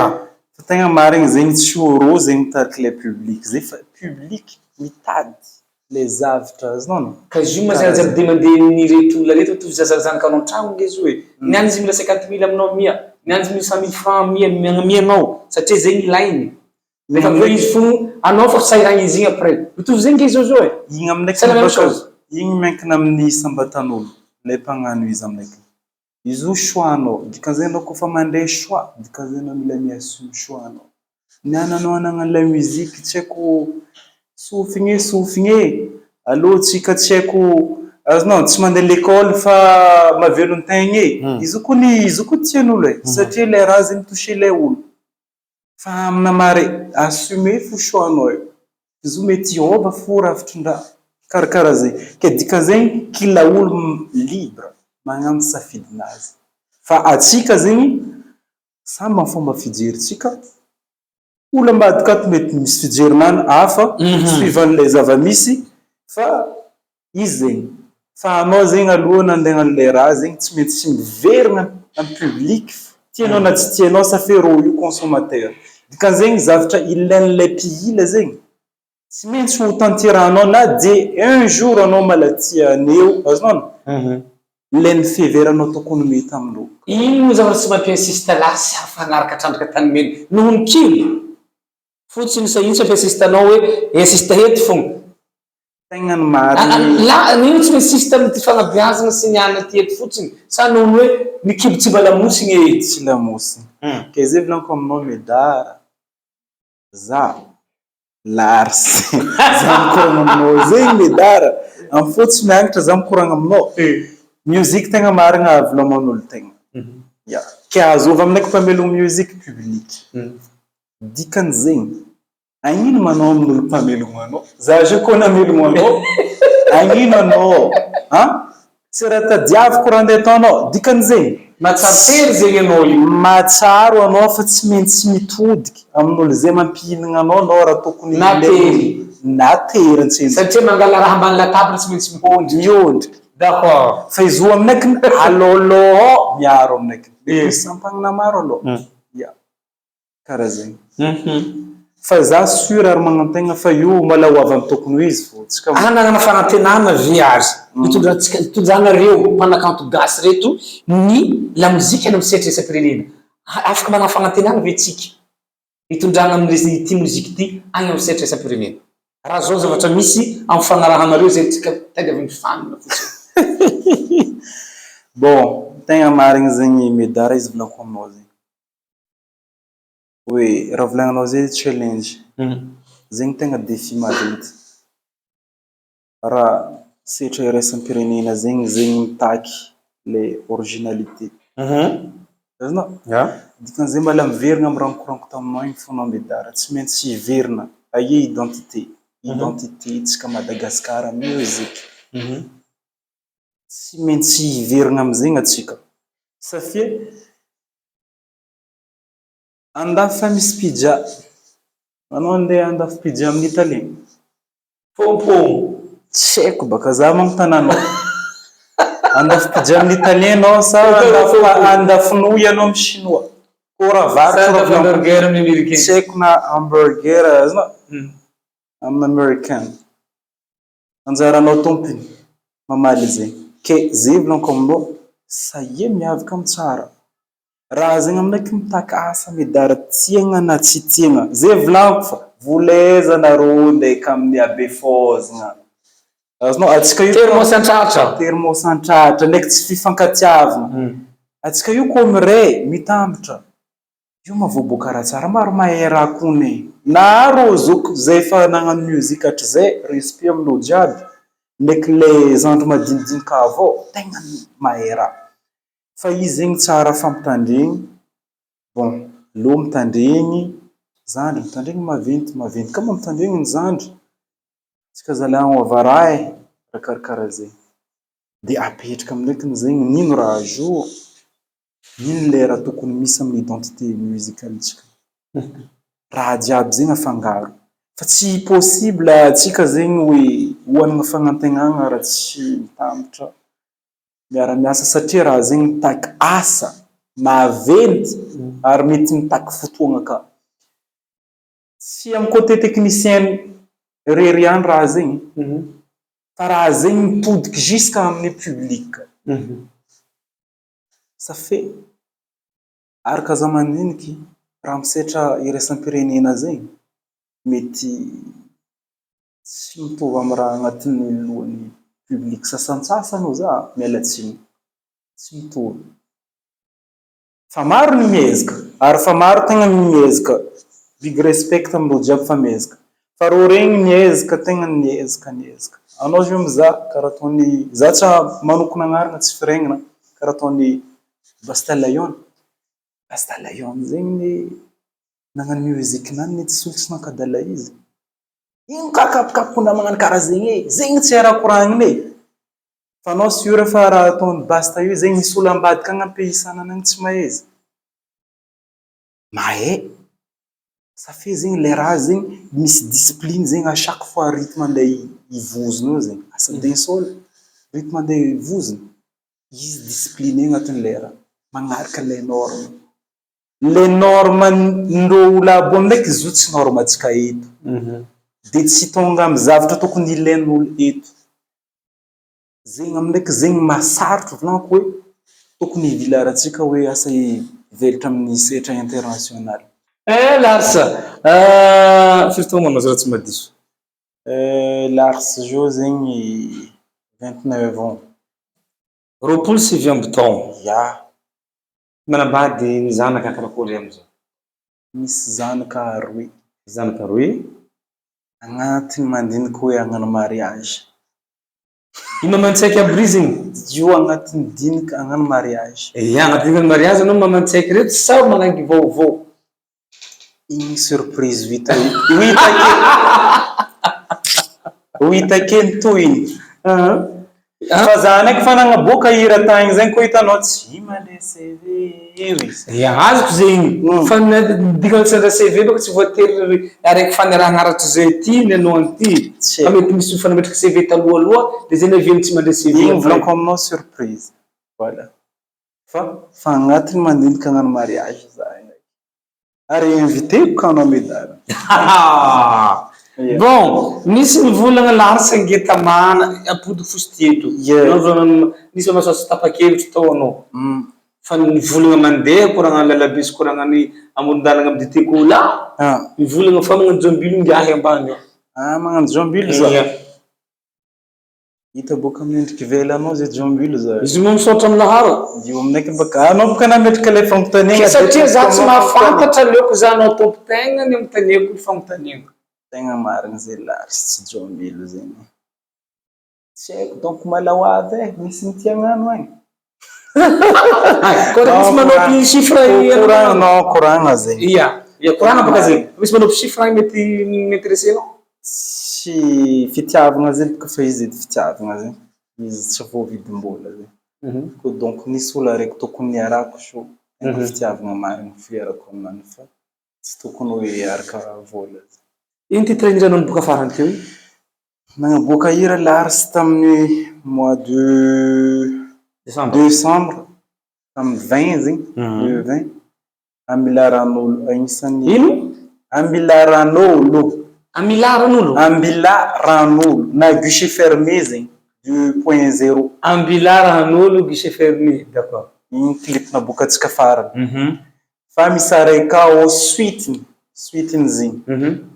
fa tegna marigny zegny tsy orô zegny mitariky le public zay fa public mitady le zavatra non ka izy io mazava de mandeha ny reto olona reto to zazazanaka anao trano ngezy hoe niany izy mila 50 000 aminao mia niany izy 100 000 francs mianao satria zegny ilainy nefa hoe izy fo anao fa sairagna izy igny après mitovy zegny ngezy zao e igny aminay c'est la même chose igny miankina amin'ny sambatan'olo le mpagnano izy aminay izy io choix-anao dikan'izay anao kofa mandeha choix dikan'izay anao mila miassume choix-anao niananao anagnano la musique tsy haiko sofigny allo tsika tsy haiko non tsy mandeha l'école fa mavelon tegna izy koa tian'olo satria le raha zay mitoucher le olo fa amina mare assumer fo choix-anao izy io mety ova fo rafitrindraha karakara zay ke dikan'izay kila olo libre magnano safidinazy fa atsika zegny samby amin'ny fomba fijerintsika olo ambadika ato mety misy fijerinany hafa suivant le zava-misy fa izy zegny fa anao zegny aloha nandeha an'le raha zegny tsy mety tsy miverina amin'ny public tianao na tsy tianao ça fait rôle io consommateur dikan'izegny zavatra ilain'le mpihila zegny tsy maintsy ho tanterahanao na de un jour anao malatia aneo azonao len feveranao tokony mety aminao ino zavatra tsy mampiansista lasy hafanaraka trandraka tany meny noho ny kilo fotsiny sa ino tsy mampiansista anao hoe insista hety fogna tegna ny mariny la ino tsy insista amin'ny fanabeazana sy niana ty hety fotsiny sa noho hoe mikibo tsy balamosiny tsy lamosiny ke zay volaniko aminao medara za larsy za mikoragna aminao zegny medara amin'ny fo tsy miangatra za mikoragna aminao musique tegna marigna avolaman'olo tegna ke azova aminay koa mpamelogno musique publique dikan'izegny agnino manao amin'olo mpamelogno anao za je koa namelogno anao agnino anao tsy raha tadiaviko raha andeha ataonao dikan'izegny matsatery zegny anao io matsaro anao fa tsy maintsy mitodiky amin'olo zay mampihinagna anao raha tokony natery satria mangala raha ambany latabatra tsy maintsy miondry d'accord fa izy io aminay alôlô miaro aminay sampagnana maro aloha karaha zegny fa za sûr ary magnantegna fa io mala ho avy amin'ny tokony izy fo tsika nagnana fanantenana viage itondrahanareo mpanakanto gasy reto ny la mozika any amin'ny sehatry isam-pirenena afaka manao fanantenana ve tsika itondrahana amin'ny ty mozika ty any amin'ny sehatry isam-pirenena raha zao zavatra misy amin'ny fagnarahanareo zay tsika tega avy mifanina fotsiny bon tegna marigny zegny medara izy volako aminao zegny hoe raha volagninao zay challenge zegny tegna défi maventy raha setra iraisampirenena zegny mitaky le originalité azonao dikan'izay mbola miverina amin'ny rankoranko taminao igny fonao medara tsy maintsy hiverina aie identité tsika Madagasikara musique tsy maintsy hiverina amizegny atsika safia andafy fa misy pizza anao andeha andafy pizza amin'ny Italie pompo tsy haiko baka za magnotananao andafy pizza amin'ny Italie anao sa andafy nouille anao amin'ny chinois kora varotra hamburger amin'ny américain tsy haiko na hamburger azonao amin'ny américain anjaranao tompony mamaly zegny ke zay volaniko aminao saie miavaka amin'ny tsara raha zegny aminaiky mitaky asa medara tiagna na tsy tiagna zay volaniko fa volezana rô ndraiky amin'ny abefôzagna azonao atsika io termosantratra ndraiky tsy fifankatiavana atsika io koa miray mitambatra io mavoaboaka raha tsara maro mahay raha kony na rô zoko zay fa nagnano musique hatrizay respect aminao jiaby ndraiky le zandry madinidinika avao tegna mahay raha fa izy zegny tsara fampitandregny bon lo mitandregny zandry mitandregny maventy kama mitandregny ny zandry tsika zalahy avarahy rakarakara zay de apetraka aminaiky zegny nino raha jour nino le raha tokony misy amin'ny identité musicale tsika raha jiaby zegny afangaro fa tsy possible atsika zegny hoe hoanagna fagnantenagna raha tsy mitambatra miara-miasa satria raha zegny mitaky asa maventy ary mety mitaky fotoagna ka tsy amin'ny côté technicien rery ihany raha zegny fa raha zegny mipodiky jusqu'à amin'ny public. Ça fait araka za mandiniky raha misetra iraisam-pirenena zegny mety tsy mitovy amin'ny raha agnatin'ny lohan'ny public sasantsasany ho za mialatsiny tsy mitovy. Fa maro ny miezaka ary fa maro tegna miezaka, big respect amindreo jiaby fa miezaka. Fa rô regny miezaka tegna miezaka. Anao zio mizaha karaha ataony za tsa manokana agnarana tsy firegnina karaha ataony Basta Lion. Basta Lion zegny nagnano musique-nany mety tsy olo tsy nankadala izy. Ino kakapokapona magnano karaha zegny zegny tsy raha koragniny fa anao sûr fa raha ataony Basta io zegny misy olo ambadika agny am-pays-sanana agny tsy mahay izy. Mahay. Ça fait zegny le raha zegny misy discipline zegny à chaque fois rythme andeha ivozona io zegny. Asa dancehall rythme andeha ivozona. Izy discipline agnatin'ny le raha. Magnaraka le norme. Le norme ndreo olo aby ndraiky izy io tsy norme antsika eto. De tsy tonga amin'ny zavatra tokony ilain'olo eto. Zegny amin'ndraiky zegny mahasarotro volaniko hoe tokony ivelarantsika hoe asa hivelatra amin'ny setra international. Larsa, firy taona anao zara tsy madiso? Lars zio zegny 29 ans. 27 amby taona. Ya. Manambady ny zanaka karakory amizao? Misy zanaka 2. Zanaka 2? Agnatiny mandiniky hoe agnano mariage. Ino mamantsaiky aby ry zegny? Io agnatiny diniky agnano mariage. Agnatiny mariage anao mamantsaiky reto sa manangy vaovao? Igny surprise vita wita keny toiny. Fa za ndraiky fa nagnaboaka hira tagny zegny koa hitanao tsy mande CV iry. Azoko zegny. Fa dikany sendra CV baka tsy voatery araiky fanarahana aratry zay ty ny anao anty. Fa mety misy fanametraka CV talohaloha de zay naviany tsy mande CV. Igny volaniko aminao surprise. Voilà. Fa agnatiny mandiniky agnano mariage za. Ary invité ko anao medala. Bon, nisy nivolagna Larsa Ngetamana apody fosy eto. Nisy mahasoaso tapa-kevitry tao anao. Fa nivolagna mandeha koragna lalabe sy koragna ny amoron-dalagna amin'ny dite kola. Nivolagna fa magnano jambilo ngiahy ambany. Magnano jambilo za. Hita boka mendriky velanao zay jambilo za. Izy moa misaotra amin'ny lahara. Io aminay baka anao boka nametraka le famontaniana. Satria za tsy mahafantatra leoko za anao tompo-tegna ny amontaniako ny famontaniako. Tegna marigny zay Lars tsy jambilo zegny. Tsy haiko donc malahoavy misy ny tiagnano agny. Koa misy manopy chiffre koragna zegny. Iya, koragna baka zegny. Misy manopy chiffre mety m'intéressé anao? Tsy fitiavagna zegny baka fa izy fitiavagna zegny. Izy tsy voavidim-bola zegny. Ko donc nisy olo araiky tokony iarako so. Fitiavagna marigny fiarako aminany fa tsy tokony hoe araka vola. Ino titre hiranao boka farany teo? Nagnaboaka hira Lars tamin'ny mois de décembre tamin'ny 20 zegny, le 20 Ambilaran'olo agnisan'ny ino? Ambilaran'olo. Ambilaran'olo? Ambilaran'olo na guichet fermé zegny 2.0. Ambilaran'olo guichet fermé, d'accord. Igny clip naboakantsika farany. Fa misy araiky ao suite-ny zegny.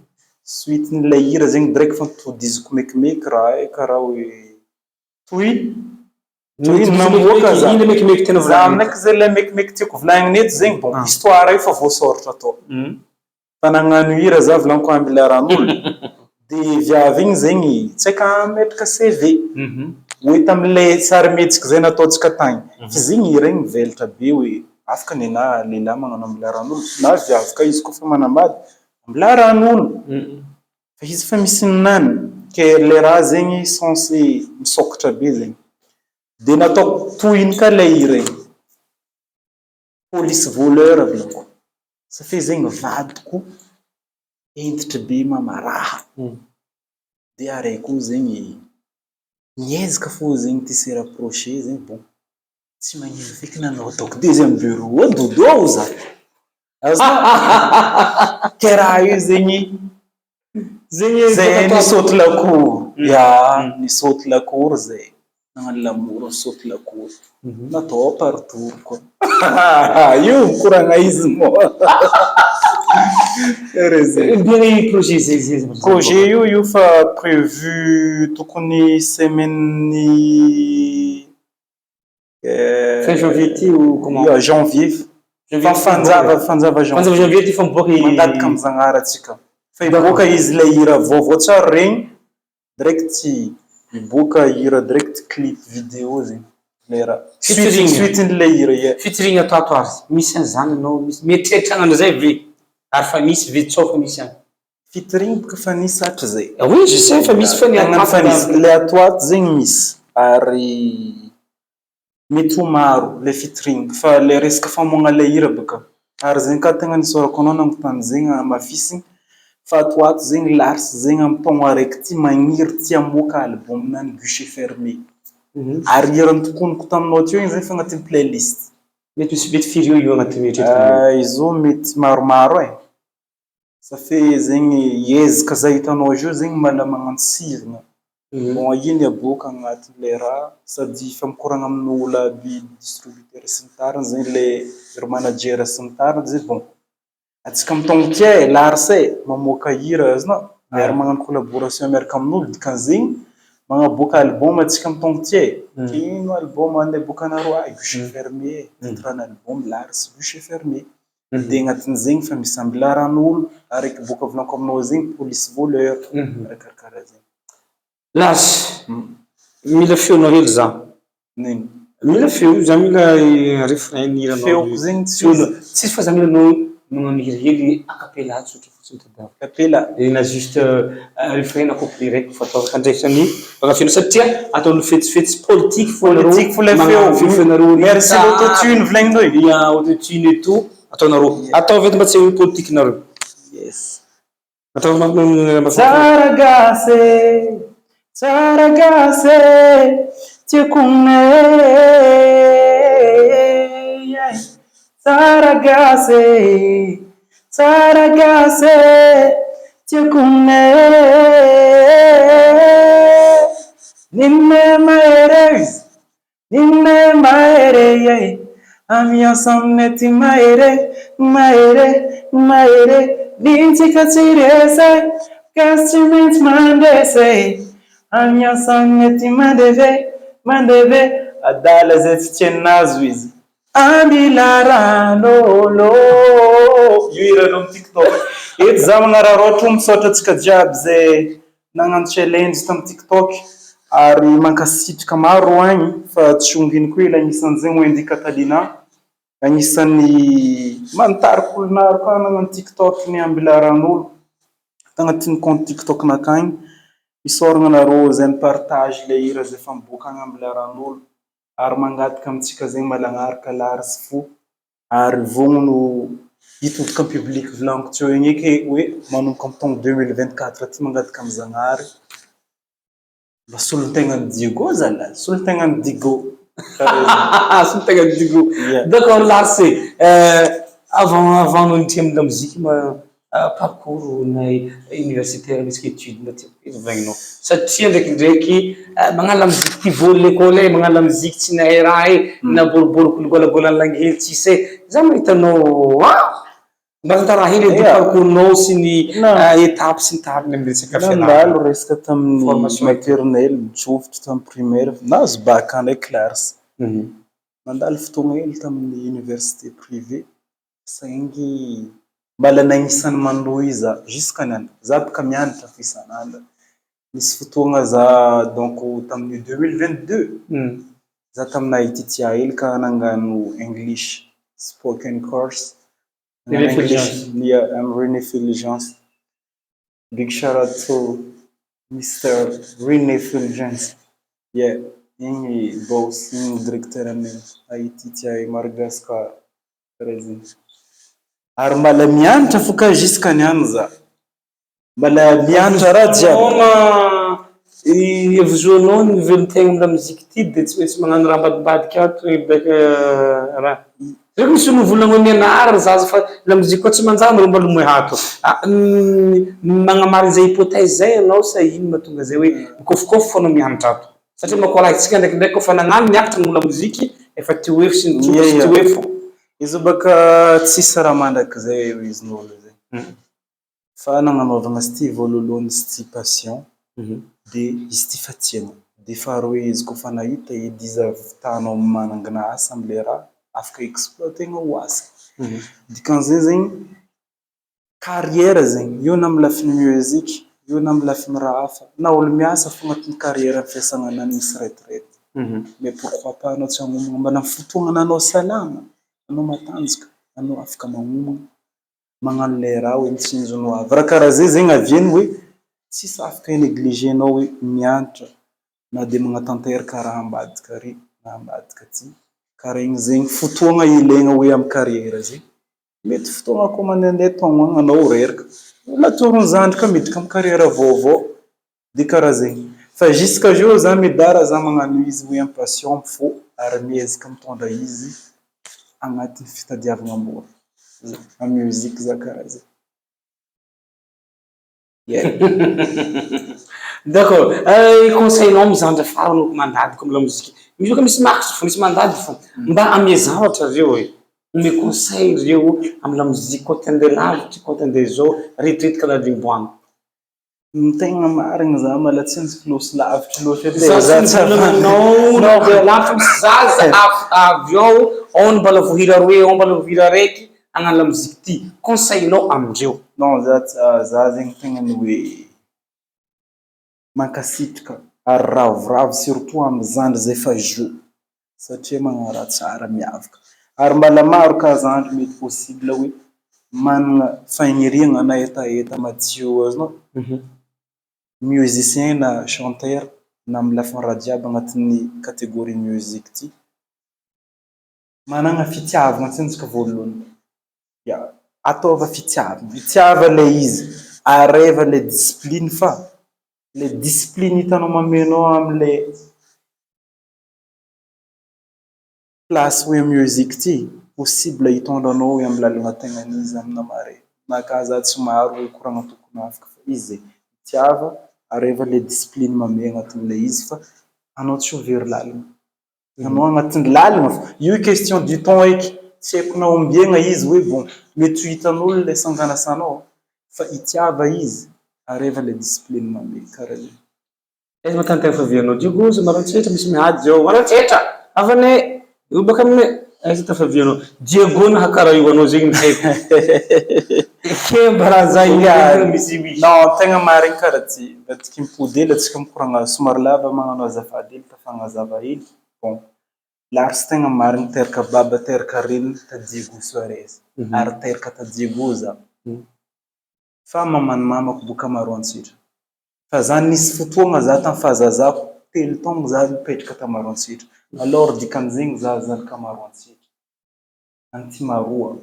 Suite-ny le hira zegny direct fa nitodiziko mekimeky raha karaha hoe toy namoaka za. Ino mekimeky tena za aminaiky zay le mekimeky tiako volagniny eto zegny bon histoire io fa voasoratra atao. Fa nagnano hira za volaniko Ambilaran'olo. De viavy igny zegny tsy haika metraka CV. Hoe tam'le sarimetsika zay nataotsika tagny. Izy igny hira igny mivelatra be hoe afaka nena lehilahy magnano Ambilaran'olo na viavy ka izy koa fa manambady Ambilaran'olo. Fa izy fa misy ninany ke le raha zegny censé misokatra be zegny. De nataoko tohiny ka le hira igny. Police voleur volaniko. Ça fait zegny vadiko entitra be mamaraha. De araiky koa zegny niezaka fô zegny ty se rapprocher zegny bon. Tsy magnino feky nanao ataoko deuxième bureau dodo za. Ke raha io zegny زي نصوت لاكور يا نصوت لاكور زي نعمل لامور صوت لاكور na to partout quoi yo kurang aizmo bien projet yo fa prévu tokony semaine fin janvier ou comment janvier fanzava janvier ti famboky mandaty kam zagnaratsika fa iboka izy le hira vaovao tsara regny direct iboka hira direct clip vidéo zegny lera suite le hira featuring ato azy misy an'izany anao mety hetragnano zay ve ary fa misy ve tsofa misy any featuring boka fa nisy atry zay oui je sais fa misy fa le ato zegny misy ary mety ho maro le featuring fa le resaka famoagna le hira boka ary zegny ka tegna nisorako anao nagnotany zegny mafisigny fa ato zegny lars zegny amin'ny taogno araiky ty magniry ty hamoaka album nany guichet fermé ary hirany tokoniko taminao teo igny zegny fa agnatin'ny playlist mety misy mety firy io agnatin'ny izo mety maromaro ça fait zegny ezaka zay hitanao io zegny mala magnano sirina bon iny aboaka agnatin'ny le raha sady famikoragna amin'ny olo aby distributeur sy ny tariny zegny le ry manager sy ny tariny zay bon atsika mitongo tia larse mamoaka hira azinao ary magnano collaboration miaraka amin'olo dikan'zegny magnaboaka album atsika mitongo tia ino album ande bokanareo guichet fermé titrana album larse guichet fermé de agnatin'zegny fa misy ambilaran'olo araiky boka volanko aminao zegny police voleur karakara zegny Lars, mila feonao hely za. Nini? Mila feo, za mila refrain hiranao. Feoko zegny tsisy fa za mila nao magnano hira hely acapella tsotra fotsiny tadavy. Acapella. Na juste refrain na couplet raiky fatao fandraisany baka feno satria ataon'ny fetsifetsy politique fola feo. Merci l'autotune volagnindreo. Ia autotune et tout ataonareo. Atao vety mba tsy politique nareo. Yes. Atao Saragase tikune Saragase tikune Ninne maere Amia samneti maere Nintika tirese Castimint mandese Amia saneti mandeve adala zeti tienazo izy ambilaranolo yuira no TikTok et za magnararotro misaotra atsika jiaby zay nagnano challenge tam TikTok ary mankasitrika maro agny fa tsy onginy koa ila agnisan'zegny Wendy Catalina agnisan'ny mantariko olonaro ka nagnano TikTok ny ambilaranolo tagnatin'ny compte TikTok nakagny isoragna nareo zay partage le hira zay fa miboaka agny ambilaran'olo ary mangataka amitsika zegny malagnaraka larsy fo ary vognono hitodika amin'ny public volaniko teo igny eky hoe manomboka amin'ny taogno 2024 ty mangataka amin'ny Zagnahary mba solon-tegnan'ny Diego zala solon-tegnan'ny Digo solon-tegnan'ny Digo d'accord Lars avant nonitry amin'ny lamozika parcours na universitaire misy étude na tiako vagninao satria ndraikindraiky magnano lamozika ty voly l'école magnano lamozika tsy nahay raha na boriboriko golagolany langy hely tsisy za mahitanao mba tantara hely edy parcours-nao sy ny étape sy ny tariny amin'ny resaka fianarana resaka tamin'ny maternelle mitsofotro tamin'ny primaire nahazo bac ndraiky Lars mandalo fotoagna hely tamin'ny université privée saingy mbala nagnisan'ny mandohy za jusqu'à za baka mianatra fa isan'andro misy fotoagna za donc tamin'ny 2022 za tamina ITTA hely ka nangano English spoken course I'm René Fulgence big shout out to Mr. René Fulgence igny boss igny directeur amin'ny ITTA Madagascar président ary mbala mianatra fo ka jusqu'à niany za mbala mianatra raha jiaby hevizoanao ny velon-tegna amin'ny lamozika ty de tsy maintsy magnano raha ambadibadika ato baika raha Reko misy olo volagno mianara zaza fa la mozika koa tsy manjary rô mbala mohato. Magnamary zay hypothèse zay anao sa ino mahatonga zay hoe mikôfokôfo foana mianatra ato. Satria manko alaitsika ndraikindraiky koa fa nagnano miakatra ny la moziky efa ty hoe sy ny troky sy ty hoe fo. Izy baka tsisy raha mandrakizay izy n'olo zay. Fa nagnanaovagna sy ty voalolohany sy ty passion. De izy ty fa tiana. De faharoa izy koa fa nahita edy izy avitanao manangana asa amle raha afaka exploitenao ho asa. Dikan'izay zegny carrière zegny io na amy lafiny musique, io na amy lafiny raha hafa. Na olo miasa fo agnatin'ny carrière fiasagnanany misy retraite. Mais pourquoi pas anao tsy hanomagna mbana fotoagna anao salama, anao matanjaka, anao afaka magnomagna, magnano le raha hoe mitsinjo avy. Raha karaha zay zegny aviany hoe tsisy afaka negligenao hoe mianatra na de magnatanteraka raha ambadika ary na ambadika ty. Karaha igny zegny fotoagna ilaigna hoe amy carrière zegny. Mety fotoagna koa mandehandeha taogno anao reraka. Latoron'ny zandrika miditra amy carrière vaovao. De karaha zegny. Fa jusqu'à jour za midara za magnano izy hoe impatient fô ary miezaka mitondra izy agnatin'ny fitadiavagna ambony. Amy musique za karaha zegny. D'accord. Conseil-nao mizandra farany olo mandady comme la musique. Misy koa misy marque fo, misy mandady fo. Mba ame zavatra reo hoe. Ome conseil reo amy la musique koa te handeha lavitra, koa te handeha zao, retrite karaha rimboagna. Tegna marigny za malatsinsika losy lavitra loatra Za tsy volananao no lavitra misy zaza avy ao, ao ny mbala vohira roe, ao mbala vohira raiky hagnano la musique ty. Conseil-nao amindreo. Non, za zegny tegna ny hoe mankasitraka ary ravoravo surtout amy zandry zay fa jo satria magnaraha tsara miavaka. Ary mbala maro ka zandry mety possible hoe manana fagniriagna na etaeta madio azonao. Musicien na chanteur na amy lafiny raha jiaby agnatin'ny catégorie musique ty managna fitiavagna tsintsika voalohany. Ataova fitiavagna. Itiava le izy, areva le discipline fa le discipline hitanao mamenao amle place hoe musique ty possible hitondranao hoe amy lalagna tegna izy amina mare. Naka za tsy maro hoe koragna tokony afaka fa izy zegny. Itiava, areva le discipline mamegna agnatin'le izy fa anao tsy ho very lalagna. Anao agnatin'ny lalagna fa io question du temps eky. Tsy haiko na ombiagna izy hoe bon mety ho hitan'olo le sanganasanao fa itiava izy areva le discipline mamegna karaha igny. Aiza matanteraka fahavianao? Diogoza Maroantsetra misy miady zao. Maroantsetra! Avane! Io baka aminay. Aiza tafavianao? Diego na karaha io anao zegny haiko. Kemba raha zay misy. Non, tegna marigny karaha ty. Batiky mipody hely atsika mikoragna somary lava magnano azafady hely tafagnazava hely. Bon. Laharitsy tegna marigny teraka baba teraka reniny ta Diego Soares. Ary teraka ta Diego za. Fa maman'ny mamako boka Maroantsetra. Fa za nisy fotoagna za tamy fahazazako, 3 taogno za nipetraka ta Maroantsetra. Alors dikan'izegny za zanaka Maroantsetra. Antimaroa.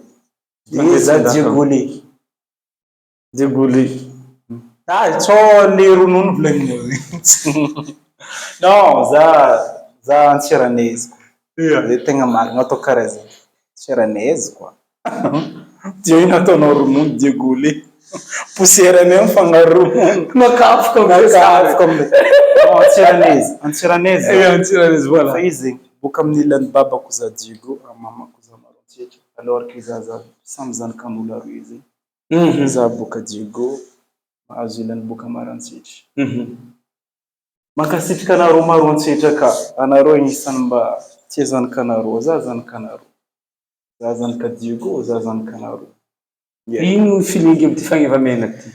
De za Diegolé. Diegolé. Tsao le ronono volagninao. Non, za Antsiranaizy. Zay tegna marigny atao karaha zegny. Antsiranaizy quoi. Dio ino ataonao ronono Diegolé. Poussière-nay mifangaro ronono. Makafoka am'le. Antsiranaizy. Antsiranaizy. Antsiranaizy voilà. Fa izy zegny boka amin'ny ilan'ny babako za Diego, mamako za Maroantsetra. Alors que za samy zanakan'olo aroy zegny. Za boka Diego, mahazo ilany boka Maroantsetra. Mankasitraka anareo Maroantsetra ka, anareo agnisan'ny mba tia zanakanareo, za zanakanareo. Za zanaka Diego, za zanakanareo. Ino filingy amy ty fagnevamena ty?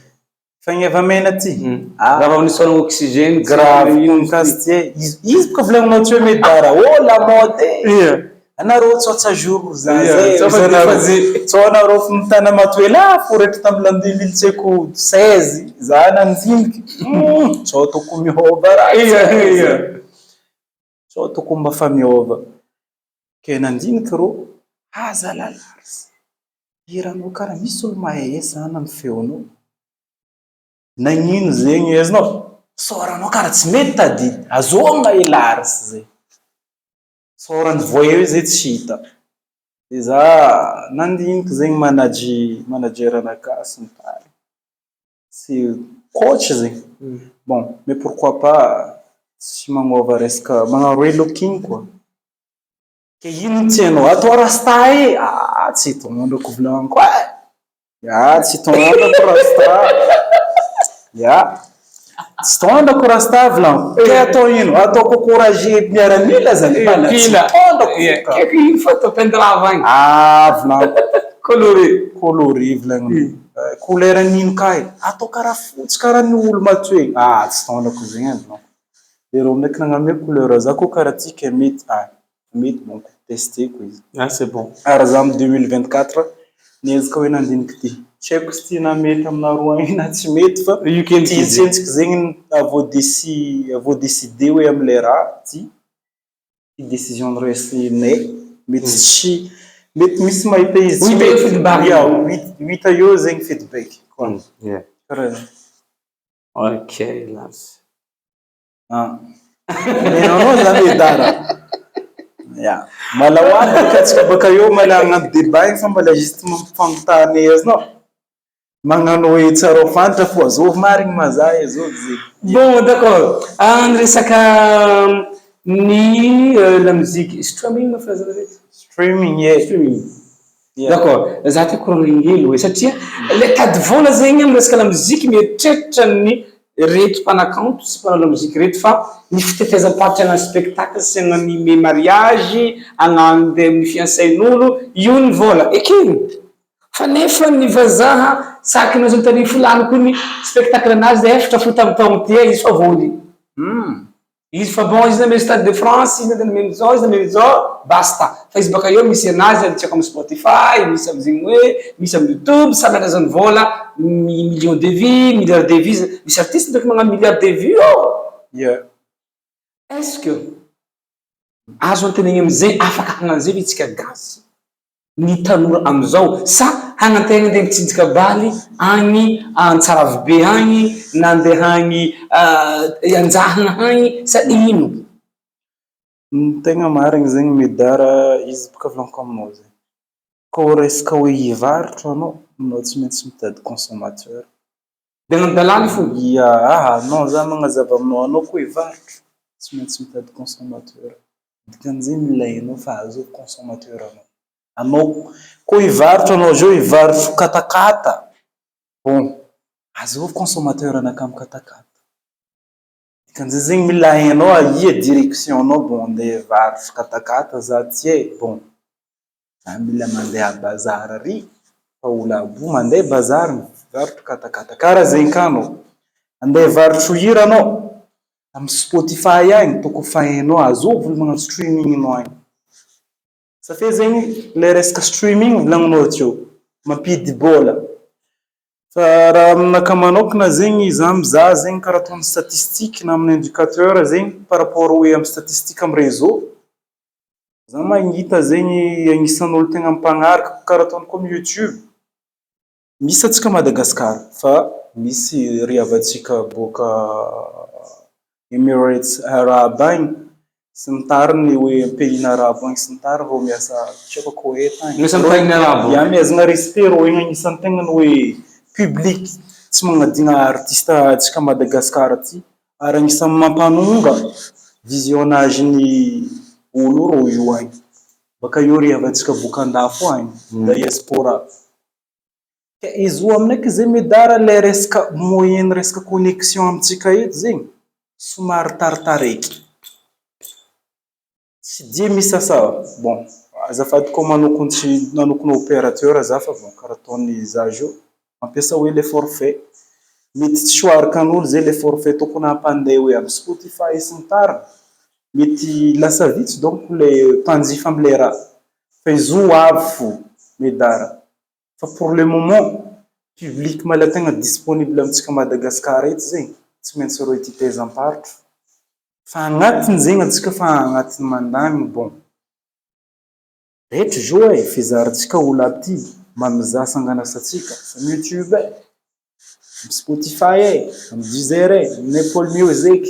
Fagnevamena ty? Raha agnisan'ny oxygène grave mikasy ty. Izy boka volagninao tsy hoe medara. Oh la mode! Anareo tsotsa jour za zay. Tsao anareo fa mitana matoe la foratra tamy landilily tseko 16. Za nanjiniky. Tsao toko mihova raha. Tsao toko mba fa mihova. Ke nanjiniky ro. Zalalaritsy. Iranao karaha misy olo mahay sana amy feonao. Nagnino zegny azonao? Soranao karaha tsy mety tadidy. Azoagna elarsy zay. Sorany voyeux zay tsy hita. Iza nandiniky zegny manageranaka sy ny tariny. Sy coach zegny. Bon, mais pourquoi pas tsy magnova resaka magnano relooking quoi. Ke ino tianao atao rasta tsy tondroko volagniko tsy tondroko rasta tsy tondroko rasta volagniko ke atao ino atao encourager miaramila zany tsy tondroko Keko ino fa atao pendrava agny. Volagno coloré volagno couleur nino kay atao karaha fotsy karaha ny olo matoy tsy tondroko zegny volagniko. Ero ndraiky nagname couleur za ko karaha ty ke mety mety bon testeko izy. C'est bon. Ary za amy 2024 niezaka hoe nandiniky ty. Tsy haiko sy ty na mety aminaroa igny na tsy mety fa tsentsiky zegny avo décidé hoe amy le raha ty décision niraisinay mety tsy mety misy mahita izy Hita eo feedback. Hita eo zegny feedback. Karaha zany. Ok, Lance. Menanao zany dara. Mala hoany katsika baka eo mala agnaty débat igny fa mbola juste mampifanontany azy nao. Magnano hoe tsara ho fantatra fô azôvy marigny mazaha azôvy zegny. Bon, d'accord. Resaka ny la musique streaming moa filazana reky. Streaming Streaming. D'accord. Za ty koragny hoe satria le tady vola zegny amy resaka la musique mieritreritra ny reto mpanakanto sy mpanao la musique reto fa ny fitetezam-paritra agnano spectacle sy agnano mariage agnano ny fiançain'olo io ny vola ekeny fa nefa ny vazaha sakinao zany tany folaniko ny spectacle anazy de efatra fo tamy taogno ty izy fa voly izy fa bon izy nameny Stade de France izy nameny zao izy nameny zao basta fa izy baka eo misy anazy atsako amy Spotify misy amy zegny hoe misy amy YouTube samy anazany vola million de vues milliard de vues misy artiste ndraiky magnano milliard de vues est-ce que azo antenegny amizay afaka hagnanzay vitsika gasy ny tanora amizao sa hagnantegna andeha mitsinjaka baly agny Antsaravibe agny na andeha agny Anjahana agny sa ino? Tegna marigny zegny Medara izy baka volaniko aminao zegny. Ka resaka hoe hivarotro anao tsy maintsy mitady consommateur. De agnano-dalàna fo. Non za magnazava aminao koa hivarotro tsy maintsy mitady consommateur. Dikan'izay milainao fa azôvy consommateur anao koa hivarotro anao zao hivarotro katakata bon azôvy consommateur anaka amy katakata. Dikan'izay zegny milainao aia direction anao bon andeha hivarotro katakata za ty bon za mila mandeha bazary ary fa olo abo mandeha bazary mivarotro katakata karaha zegny ka anao andeha hivarotro hira anao amy Spotify agny toko fa hainao azôvy olo magnano streaming anao agny satria zegny le resaka streaming volagninao teo mampidy bola fa raha aminaka manokana zegny za mizaha zegny karaha ataony statistique na amin'ny indicateur zegny par rapport hoe amy statistique amy réseau za magnita zegny agnisan'olo tegna mimpagnaraka karaha ataony koa amy YouTube misy atsika Madagasikara fa misy ry havatsika boka Emirates Arab agny sy ny tariny hoe pays arabo agny sy ny tariny rô miasa tsy haiko Koweït agny. Miasa amy pays arabo. Miazana respect rô igny agnisan'ny tegna ny hoe public tsy magnadigna artiste atsika Madagasikara ty ary agnisan'ny mampanonga visionnage ny olo rô io agny. Baka eo ry havatsika boka andafo agny diaspora. Izy io aminaiky zay Medara le resaka moyen resaka connexion amitsika eto zegny somary taritareky. Tsy dia misy asa bon azafady koa manokona opérateur za fa bon karaha ataony za jo mampiasa hoe le forfait mety tsy hoarikan'olo zay le forfait tokony hampandeha hoe amy Spotify sy ny tariny mety lasa vitsy donc le mpanjifa amle raha fa izy io avo fo Medara fa pour le moment public mala tegna disponible amitsika Madagasikara eto zegny tsy maintsy rô ititezam-parotro fa agnatiny zegny atsika fa agnatiny mandany bon rehetra zo fizarantsika olo aby ty mamizaha sanganasatsika amy YouTube amy Spotify amy Deezer amy Apple Music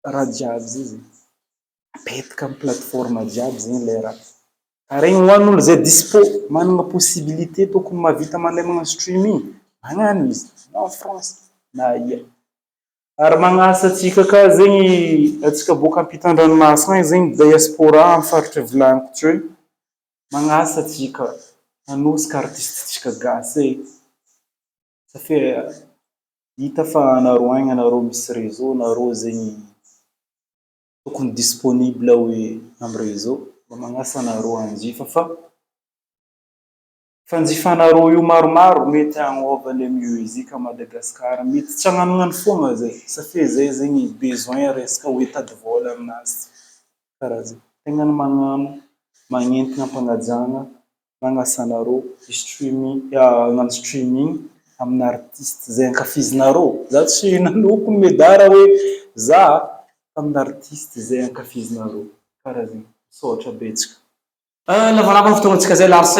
raha jiaby zay zegny apetaka amy plateforme jiaby zegny le raha Regny hoan'olo zay dispo managna possibilité tokony mahavita mandeha magnano streaming, magnano izy na en France na aia. Ary magnasa atsika ka zegny, atsika boka ampitan-dranomasina agny zegny diaspora amy faritry volagniko teo, magnasa atsika hanosika artiste-tsika gasy e. Satria hita fa anareo agny anareo misy réseau, anareo zegny tokony disponible hoe amy réseau, mba magnasa anareo hanjifa fa fanjifanareo io maromaro mety hagnôva le musique à Madagascar. Mety tsy hagnanognano fogna zay satria zay zegny besoin resaka hoe tady vôla aminazy. Karaha zay. Tegna magnano, magnentigna ampagnajagna, magnasa anareo streaming, hagnano streaming amin'ny artiste zay ankafizinareo. Za tsy nanoko medara hoe za amin'ny artiste zay ankafizinareo. Karaha zay. Misaotra betsaka. Lavalava ny fotoagnantsika zay Lars.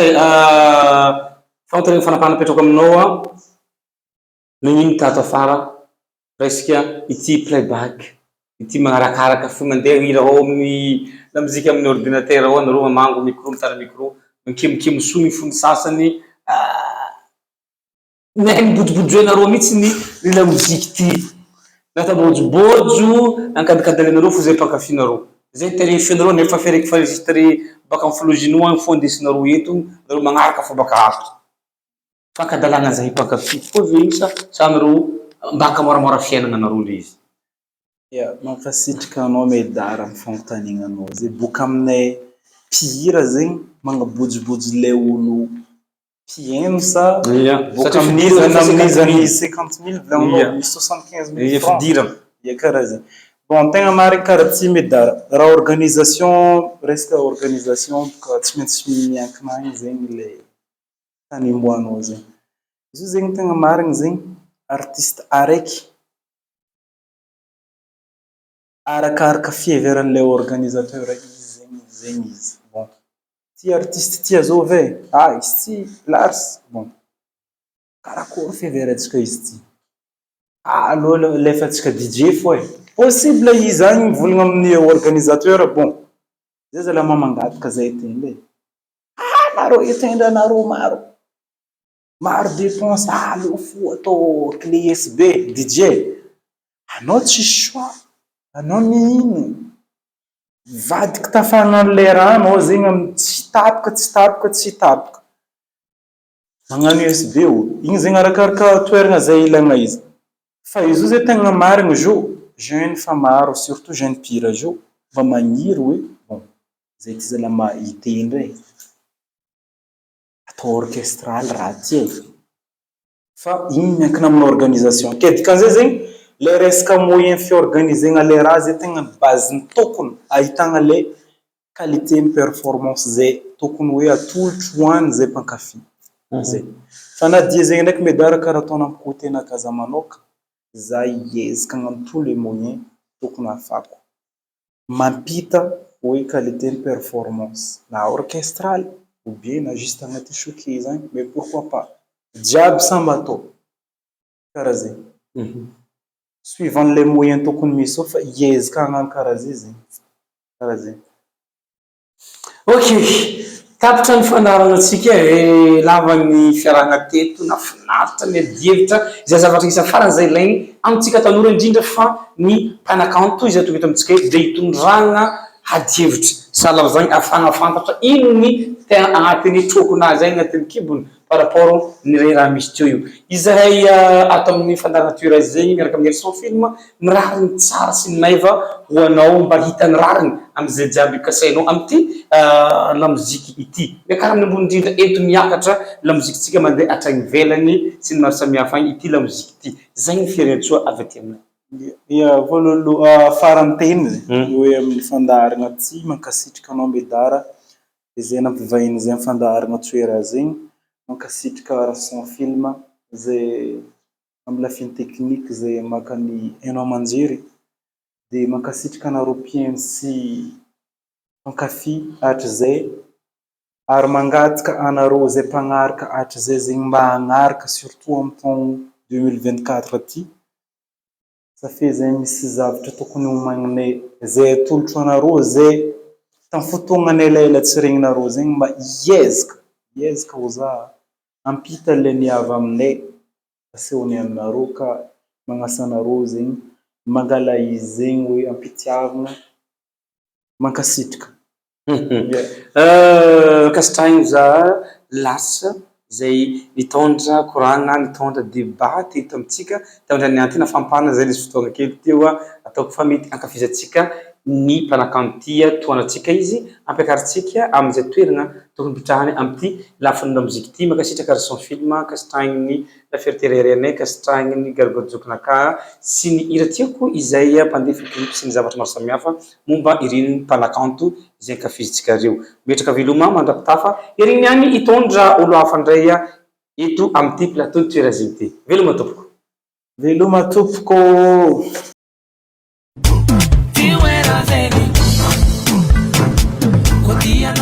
Fagnontaniana fanapana apetrako aminao magnino tato afara resaka ity playback ity magnaраkaraka fo mandeha hira ao amin'ny lamozika amin'ny ordinateur ao, anareo mamango micro mitara micro mikimikimy soa ny fony sasany nehe mibojobojoenareo mihitsy ny lamozika ity natabojobojo ankadikadalenareo fo zay mpankafynareo zay tarifinareo nefa fereky faregistre baka amy filoginoa agny fo andesinareo eto nareo magnaraka fo baka ato fankadalana zay mpankafy fo vegny sa nareo mbaka moramora fiainana nareo le izy. Mankasitraka anao medara amy fagnontaniananao zay boka aminay mpihira zegny magnabojobojo le olo mpieno sa boka amin'izany 50 000 volagninao misy 75 000 francs. Karaha zay. Bon, tegna marigny karaha ty medara. Raha organisation, resaka organisation boka tsy maintsy miankina agny zegny le tany imboanao zegny. Izy io zegny tegna marigny zegny artiste araiky arakaraka fiheveran'le organisateur izy zegny izy. Bon, ty artiste ty azô ve? Izy ty Lars. Bon, karakory fiheverantsika izy ty? Alô lefatsika DJ fo e. Possible izy zany mivolagna amin'ny organisateur. Bon, zay zala mamangataka zay tende. Nareo itendra nareo maro dépense. Alô fo atao clé USB DJ. Anao tsisy choix. Anao mihino? Vadika tafana le raha anao zegny amy tsy tapaka. Magnano USB o. Igny zegny arakaraka toerana zay ilagna izy. Fa izy io zay tegna marigny zo. Jeune fa maro, surtout jeune mpihira zo mba magniry hoe bon zay ty zala hitendra e. Atao orchestral raha ty e. Fa igny miankina amin'ny organisation. Ke dikan'izay zegny le resaka moyen fiorganisegna le raha zay tegna base-ny tokony ahitagna le qualité ny performance zay tokony hoe atolotro hoany zay mpankafy. Zay. Fa na dia zegny ndraiky medara karaha ataonao amy côté nakahy za manoka, za hiezaka hagnano tous les moyens tokony ahafako mampita hoe qualité ny performance na orchestral ou bien na juste agnaty choquet zany, mais pourquoi pas jiaby samby atao. Karaha zay. Suivant le moyen tokony misy ao fa hiezaka hagnano karaha zay zegny. Karaha zay. Ok, tapitra ny fandaharanatsika lavan'ny fiarahana teto nafinaritra miadihevitra zay zavatra isa farany zay ilaigny amitsika tanora indrindra fa ny mpanakanto izay atao eto amitsika eto dia hitondrana hadihevitra sahala zany ahafahana fantatra ino ny tena agnatin'ny trokonazy agny agnatin'ny kibony par rapport ny raha misy teo io. Izahay ato amin'ny fandaharana toerana zegny miaraka amin'ny son film ny rariny tsara sy ny maiva ho anao mba hitany rariny am'izay jiaby kasainao amity lamoziky ity. Miankara amin'ny ambony indrindra eto miakatra lamozikintsika mandeha hatrany ivelany sy ny maro samihafa agny ity lamoziky ity. Zay ny firenetsoa avy aty aminay. Farany teny hoe amin'ny fandaharana ty mankasitraka anao medara izay nampivahiny zay amin'ny fandaharana toerana zegny, mankasitraka son film zay amy lafiny technique zay makany hainao manjery, dia mankasitraka anareo mpieno sy mpankafy hatrizay, ary mangataka anareo zay mpagnaraka hatrizay zegny mba hagnaraka surtout amy taogno 2024 ty satria zay misy zavatra tokony homaninay zay atolotro anareo zay Tamin'ny fotoana elaela tsy regninareo zegny mba iezaka ho za ampita le niava aminay asehony aminareo ka magnasa anareo zegny mangala izy zegny hoe ampitiavana mankasitraka. Kasitrahigny za lasa zay nitondra koragna nitondra débat teto amitsika tandra nianty nafampana zay nisy fotoagna kely teo ataoko fa mety ankafizatsika ny mpanakanto tia toanatsika izy ampiakaritsika amizay toerana tokony pitrahany amty lafiny lamoziky ty makasitraka son film kasitrahigny la fierté kasitrahigny ny gargojokinaka sy ny hira tiako izay mpandefa clip sy ny zavatra maro samihafa momba ireny mpanakanto izay ankafizitsika reo metraka veloma mandrapitafa ireny niany hitondra olo hafa ndray eto amty plateau toeraziny ty veloma tompoko Veloma tompoko. Ti era vedi, quotidiano